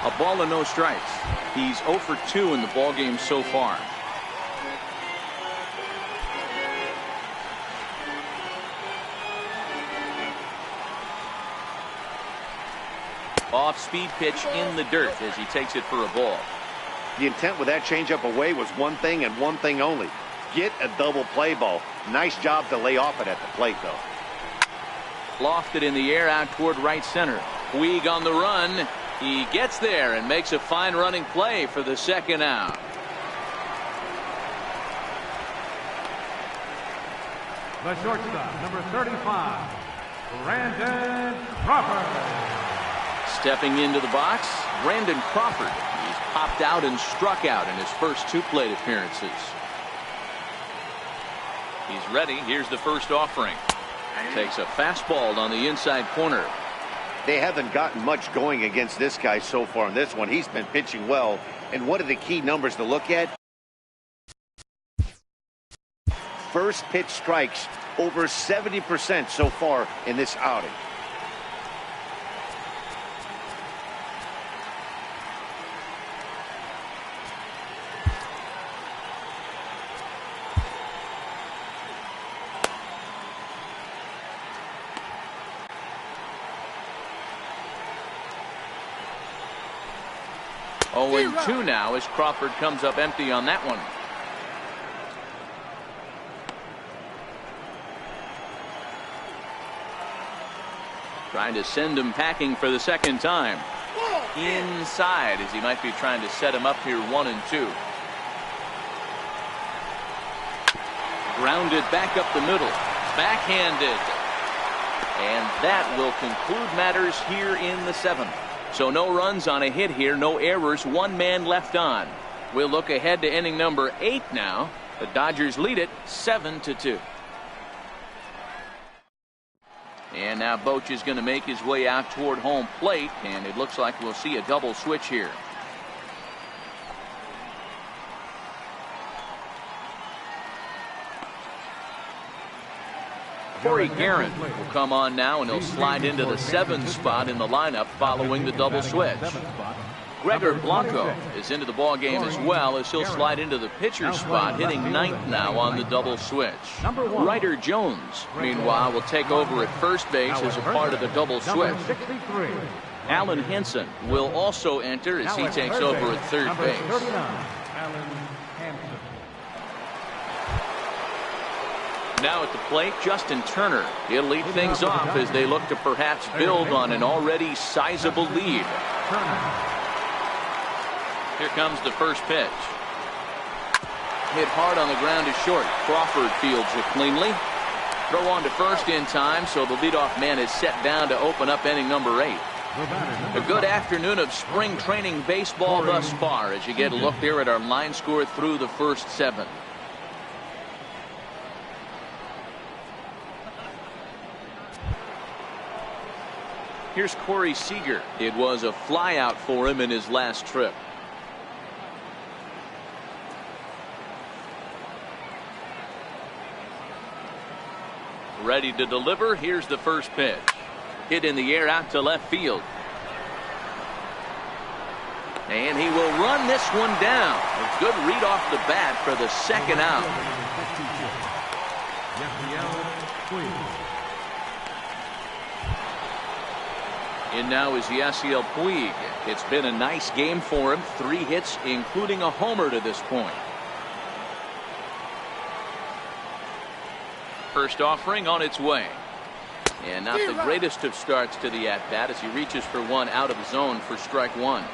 A ball and no strikes. He's 0 for 2 in the ballgame so far. Off-speed pitch in the dirt as he takes it for a ball. The intent with that changeup away was one thing and one thing only. Get a double play ball. Nice job to lay off it at the plate, though. Lofted in the air out toward right center. Puig on the run. He gets there and makes a fine running play for the second out. The shortstop, number 35, Brandon Crawford. Stepping into the box, Brandon Crawford. He's popped out and struck out in his first 2 plate appearances. He's ready. Here's the first offering. Takes a fastball on the inside corner. They haven't gotten much going against this guy so far in this one. He's been pitching well. And what are the key numbers to look at? First pitch strikes, over 70% so far in this outing. Oh, and 2 now as Crawford comes up empty on that one. Trying to send him packing for the second time. Inside as he might be trying to set him up here 1 and 2. Grounded back up the middle. Backhanded. And that will conclude matters here in the 7th. So no runs on a hit here, no errors, 1 man left on. We'll look ahead to inning number 8 now. The Dodgers lead it 7-2. And now Boch is going to make his way out toward home plate, and it looks like we'll see a double switch here. Corey Guerin will come on now, and he'll slide into the 7 spot in the lineup following the double switch. Gregor Blanco is into the ball game as well, as he'll slide into the pitcher spot, hitting 9th now on the double switch. Ryder Jones, meanwhile, will take over at first base as a part of the double switch. Alan Henson will also enter as he takes over at third base. Now at the plate, Justin Turner. He'll lead things off as they look to perhaps build on an already sizable lead. Here comes the first pitch. Hit hard on the ground to short. Crawford fields it cleanly. Throw on to first in time, so the leadoff man is set down to open up inning number 8. A good afternoon of spring training baseball thus far as you get a look there at our line score through the first 7. Here's Corey Seager. It was a flyout for him in his last trip. Ready to deliver. Here's the first pitch. Hit in the air out to left field. And he will run this one down. A good read off the bat for the second out. And now is Yasiel Puig. It's been a nice game for him. 3 hits, including a homer to this point. First offering on its way. And not the greatest of starts to the at-bat as he reaches for one out of the zone for strike 1.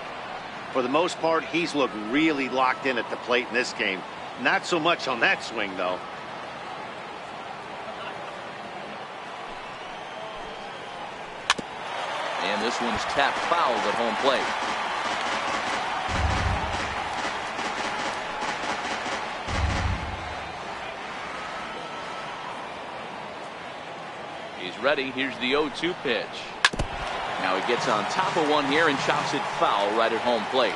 For the most part, he's looked really locked in at the plate in this game. Not so much on that swing, though. And this one's tapped foul at home plate. He's ready. Here's the 0-2 pitch. Now he gets on top of one here and chops it foul right at home plate.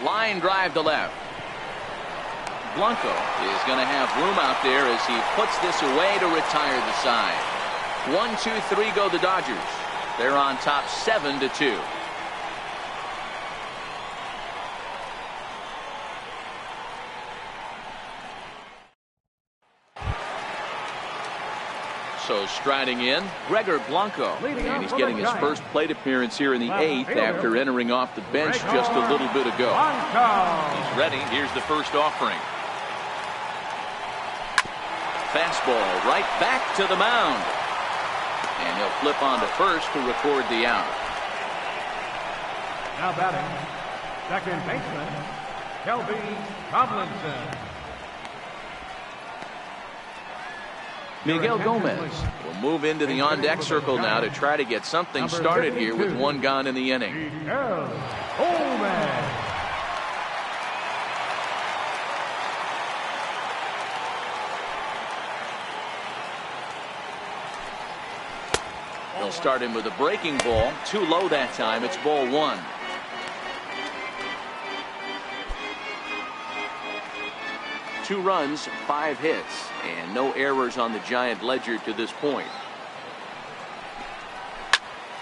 Line drive to left. Blanco is going to have room out there as he puts this away to retire the side. 1-2-3 go the Dodgers. They're on top 7-2. So striding in, Gregor Blanco, and he's getting his first plate appearance here in the 8th after entering off the bench just a little bit ago. He's ready. Here's the first offering. Fastball right back to the mound. And he'll flip on to first to record the out. Now batting, second baseman, Kelby Tomlinson. Miguel Gomez will move into the on-deck circle now to try to get something started here with one gone in the inning. Miguel Gomez. They'll start him with a breaking ball. Too low that time. It's ball 1. Two runs, 5 hits, and no errors on the Giant ledger to this point.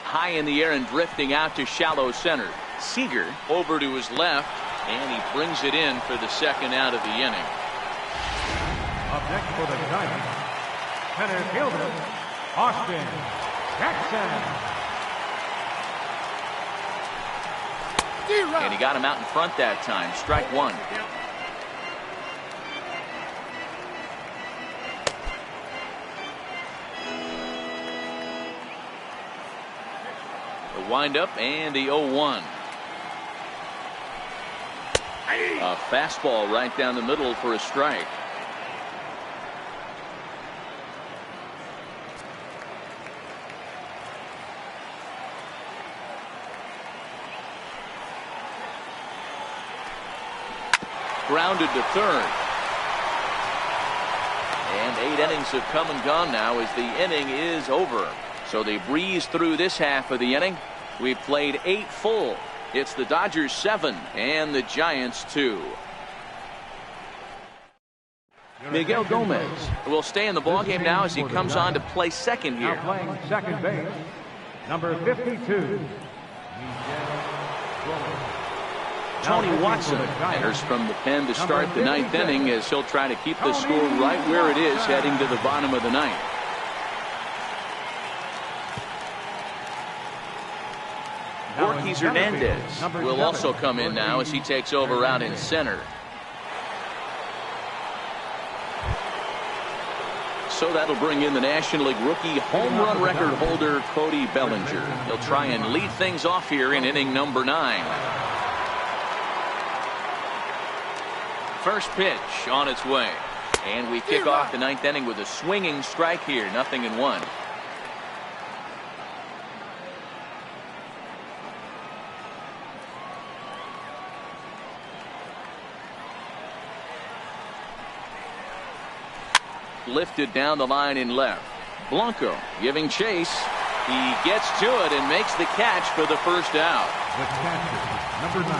High in the air and drifting out to shallow center. Seager over to his left, and he brings it in for the second out of the inning. Up next for the Giants, center fielder, Austin Jackson. And he got him out in front that time. Strike 1. The windup and the 0-1. A fastball right down the middle for a strike. Grounded to third. And 8 innings have come and gone now as the inning is over. So they breeze through this half of the inning. We've played 8 full. It's the Dodgers 7 and the Giants 2. Miguel Gomez will stay in the ballgame now as he comes on to play second here. Now playing second base, number 52. Tony Watson enters from the pen to start the 9th inning as he'll try to keep the score right where it is heading to the bottom of the 9th. Yorkis Hernandez will also come in now as he takes over out in center. So that'll bring in the National League rookie home run record holder Cody Bellinger. He'll try and lead things off here in inning number 9. First pitch on its way. And we kick off the 9th inning with a swinging strike here. 0-1. lifted down the line in left. Blanco giving chase. He gets to it and makes the catch for the first out. The catcher, number 9,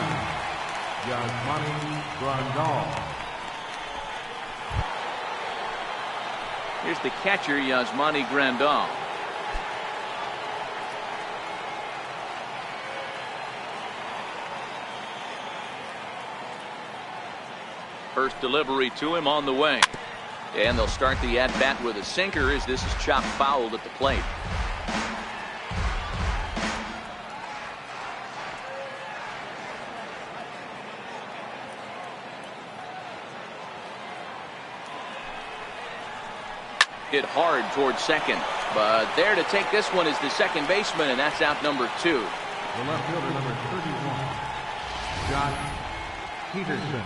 Yasmani Grandal. Here's the catcher, Yasmani Grandal. First delivery to him on the way. And they'll start the at-bat with a sinker as this is chopped foul at the plate. Hit hard towards second, but there to take this one is the second baseman, and that's out number 2. The left fielder, number 31, Josh Peterson.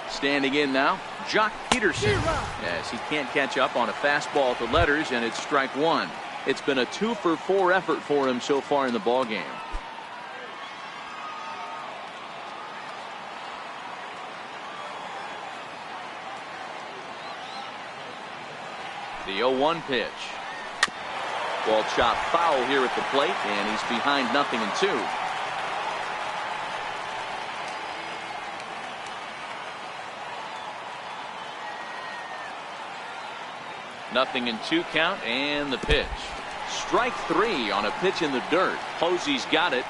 Standing in now, Jock Peterson, as he can't catch up on a fastball at the letters, and it's strike 1. It's been a 2-for-4 effort for him so far in the ballgame. The 0-1 pitch. Ball chopped foul here at the plate, and he's behind 0-2. Nothing in 2 count, and the pitch. Strike 3 on a pitch in the dirt. Posey's got it.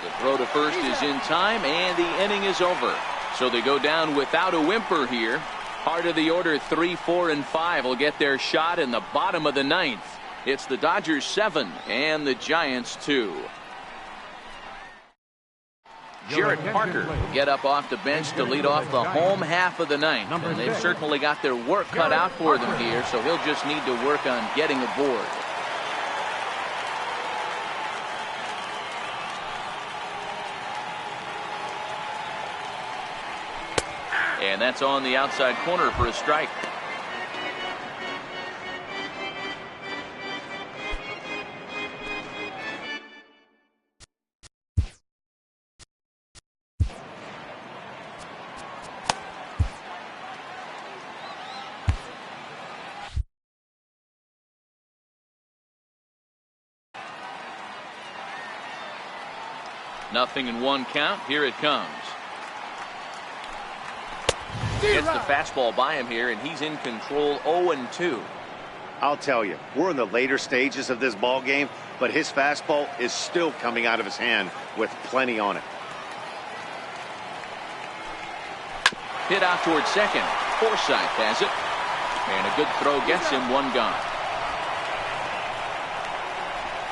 The throw to first is in time, and the inning is over. So they go down without a whimper here. Part of the order 3, 4, and 5 will get their shot in the bottom of the 9th. It's the Dodgers 7 and the Giants 2. Jarrett Parker will get up off the bench to lead off the home half of the 9th. And they've certainly got their work cut out for them here, so he'll just need to work on getting aboard. And that's on the outside corner for a strike. Nothing in 1 count. Here it comes. Gets the fastball by him here, and he's in control 0-2. I'll tell you, we're in the later stages of this ball game, but his fastball is still coming out of his hand with plenty on it. Hit out towards second. Forsythe has it. And a good throw gets him 1 gone.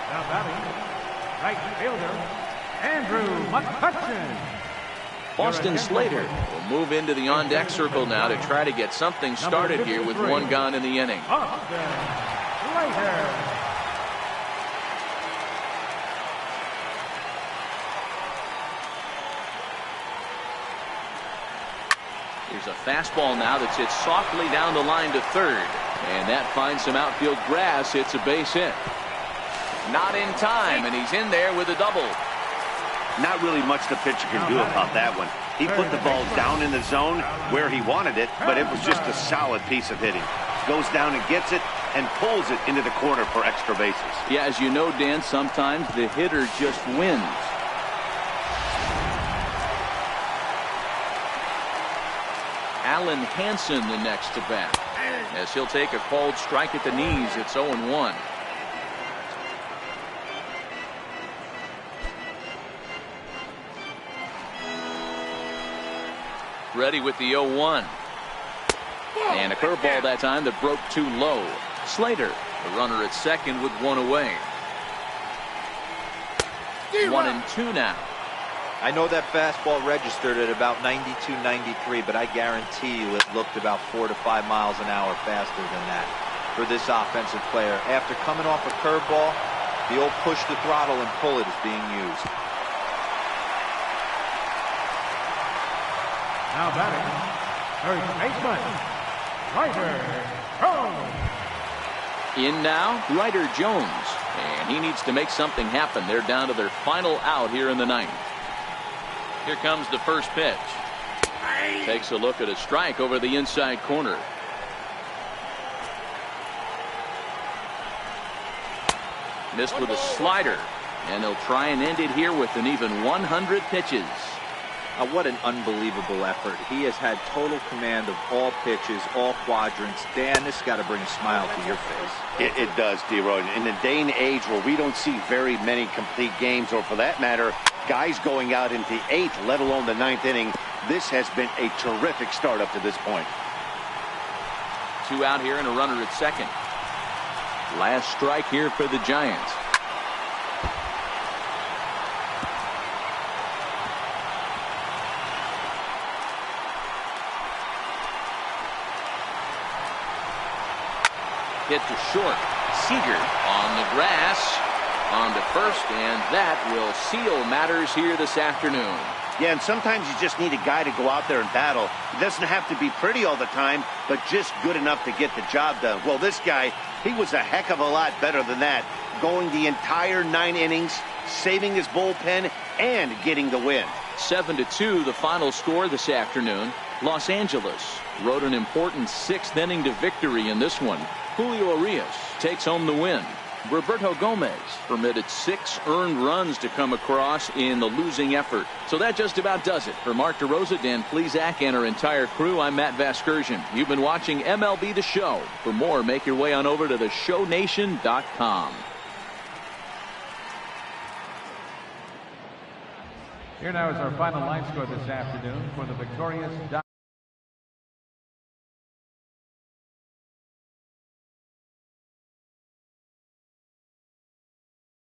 Now batting, right fielder, Andrew McCutchen. Boston Slater will move into the on-deck circle now to try to get something started here with 1 gone in the inning. Boston Slater. Here's a fastball now that's hit softly down the line to third. And that finds some outfield grass. It's a base hit. Not in time, and he's in there with a double. Not really much the pitcher can do about that one. He put the ball down in the zone where he wanted it, but it was just a solid piece of hitting. Goes down and gets it and pulls it into the corner for extra bases. Yeah, as you know, Dan, sometimes the hitter just wins. Alan Hansen the next to bat, as he'll take a called strike at the knees. It's 0-1. Ready with the 0-1. And a curveball that time that broke too low. Slater, the runner at second with 1 away. 1-2 now. I know that fastball registered at about 92, 93, but I guarantee you it looked about 4 to 5 miles an hour faster than that for this offensive player. After coming off a curveball, the old push the throttle and pull it is being used. Now batting, third baseman, Ryder Jones. In now, Ryder Jones. And he needs to make something happen. They're down to their final out here in the ninth. Here comes the first pitch. Takes a look at a strike over the inside corner. Missed with a slider. And they'll try and end it here with an even 100 pitches. What an unbelievable effort. He has had total command of all pitches, all quadrants. Dan, this has got to bring a smile to your face. It does, D-Roy. In the day and age where we don't see very many complete games, or for that matter, guys going out into the 8th, let alone the 9th inning, this has been a terrific start up to this point. 2 out here and a runner at second. Last strike here for the Giants. Hit to short. Seager on the grass. On to first, and that will seal matters here this afternoon. Yeah, and sometimes you just need a guy to go out there and battle. It doesn't have to be pretty all the time, but just good enough to get the job done. Well, this guy, he was a heck of a lot better than that. Going the entire 9 innings, saving his bullpen, and getting the win. 7-2 the final score this afternoon. Los Angeles rode an important 6th inning to victory in this one. Julio Urias takes home the win. Roberto Gomez permitted 6 earned runs to come across in the losing effort. So that just about does it. For Mark DeRosa, Dan Plesac, and our entire crew, I'm Matt Vasgersian. You've been watching MLB The Show. For more, make your way on over to theshownation.com. Here now is our final line score this afternoon for the victorious Dodgers.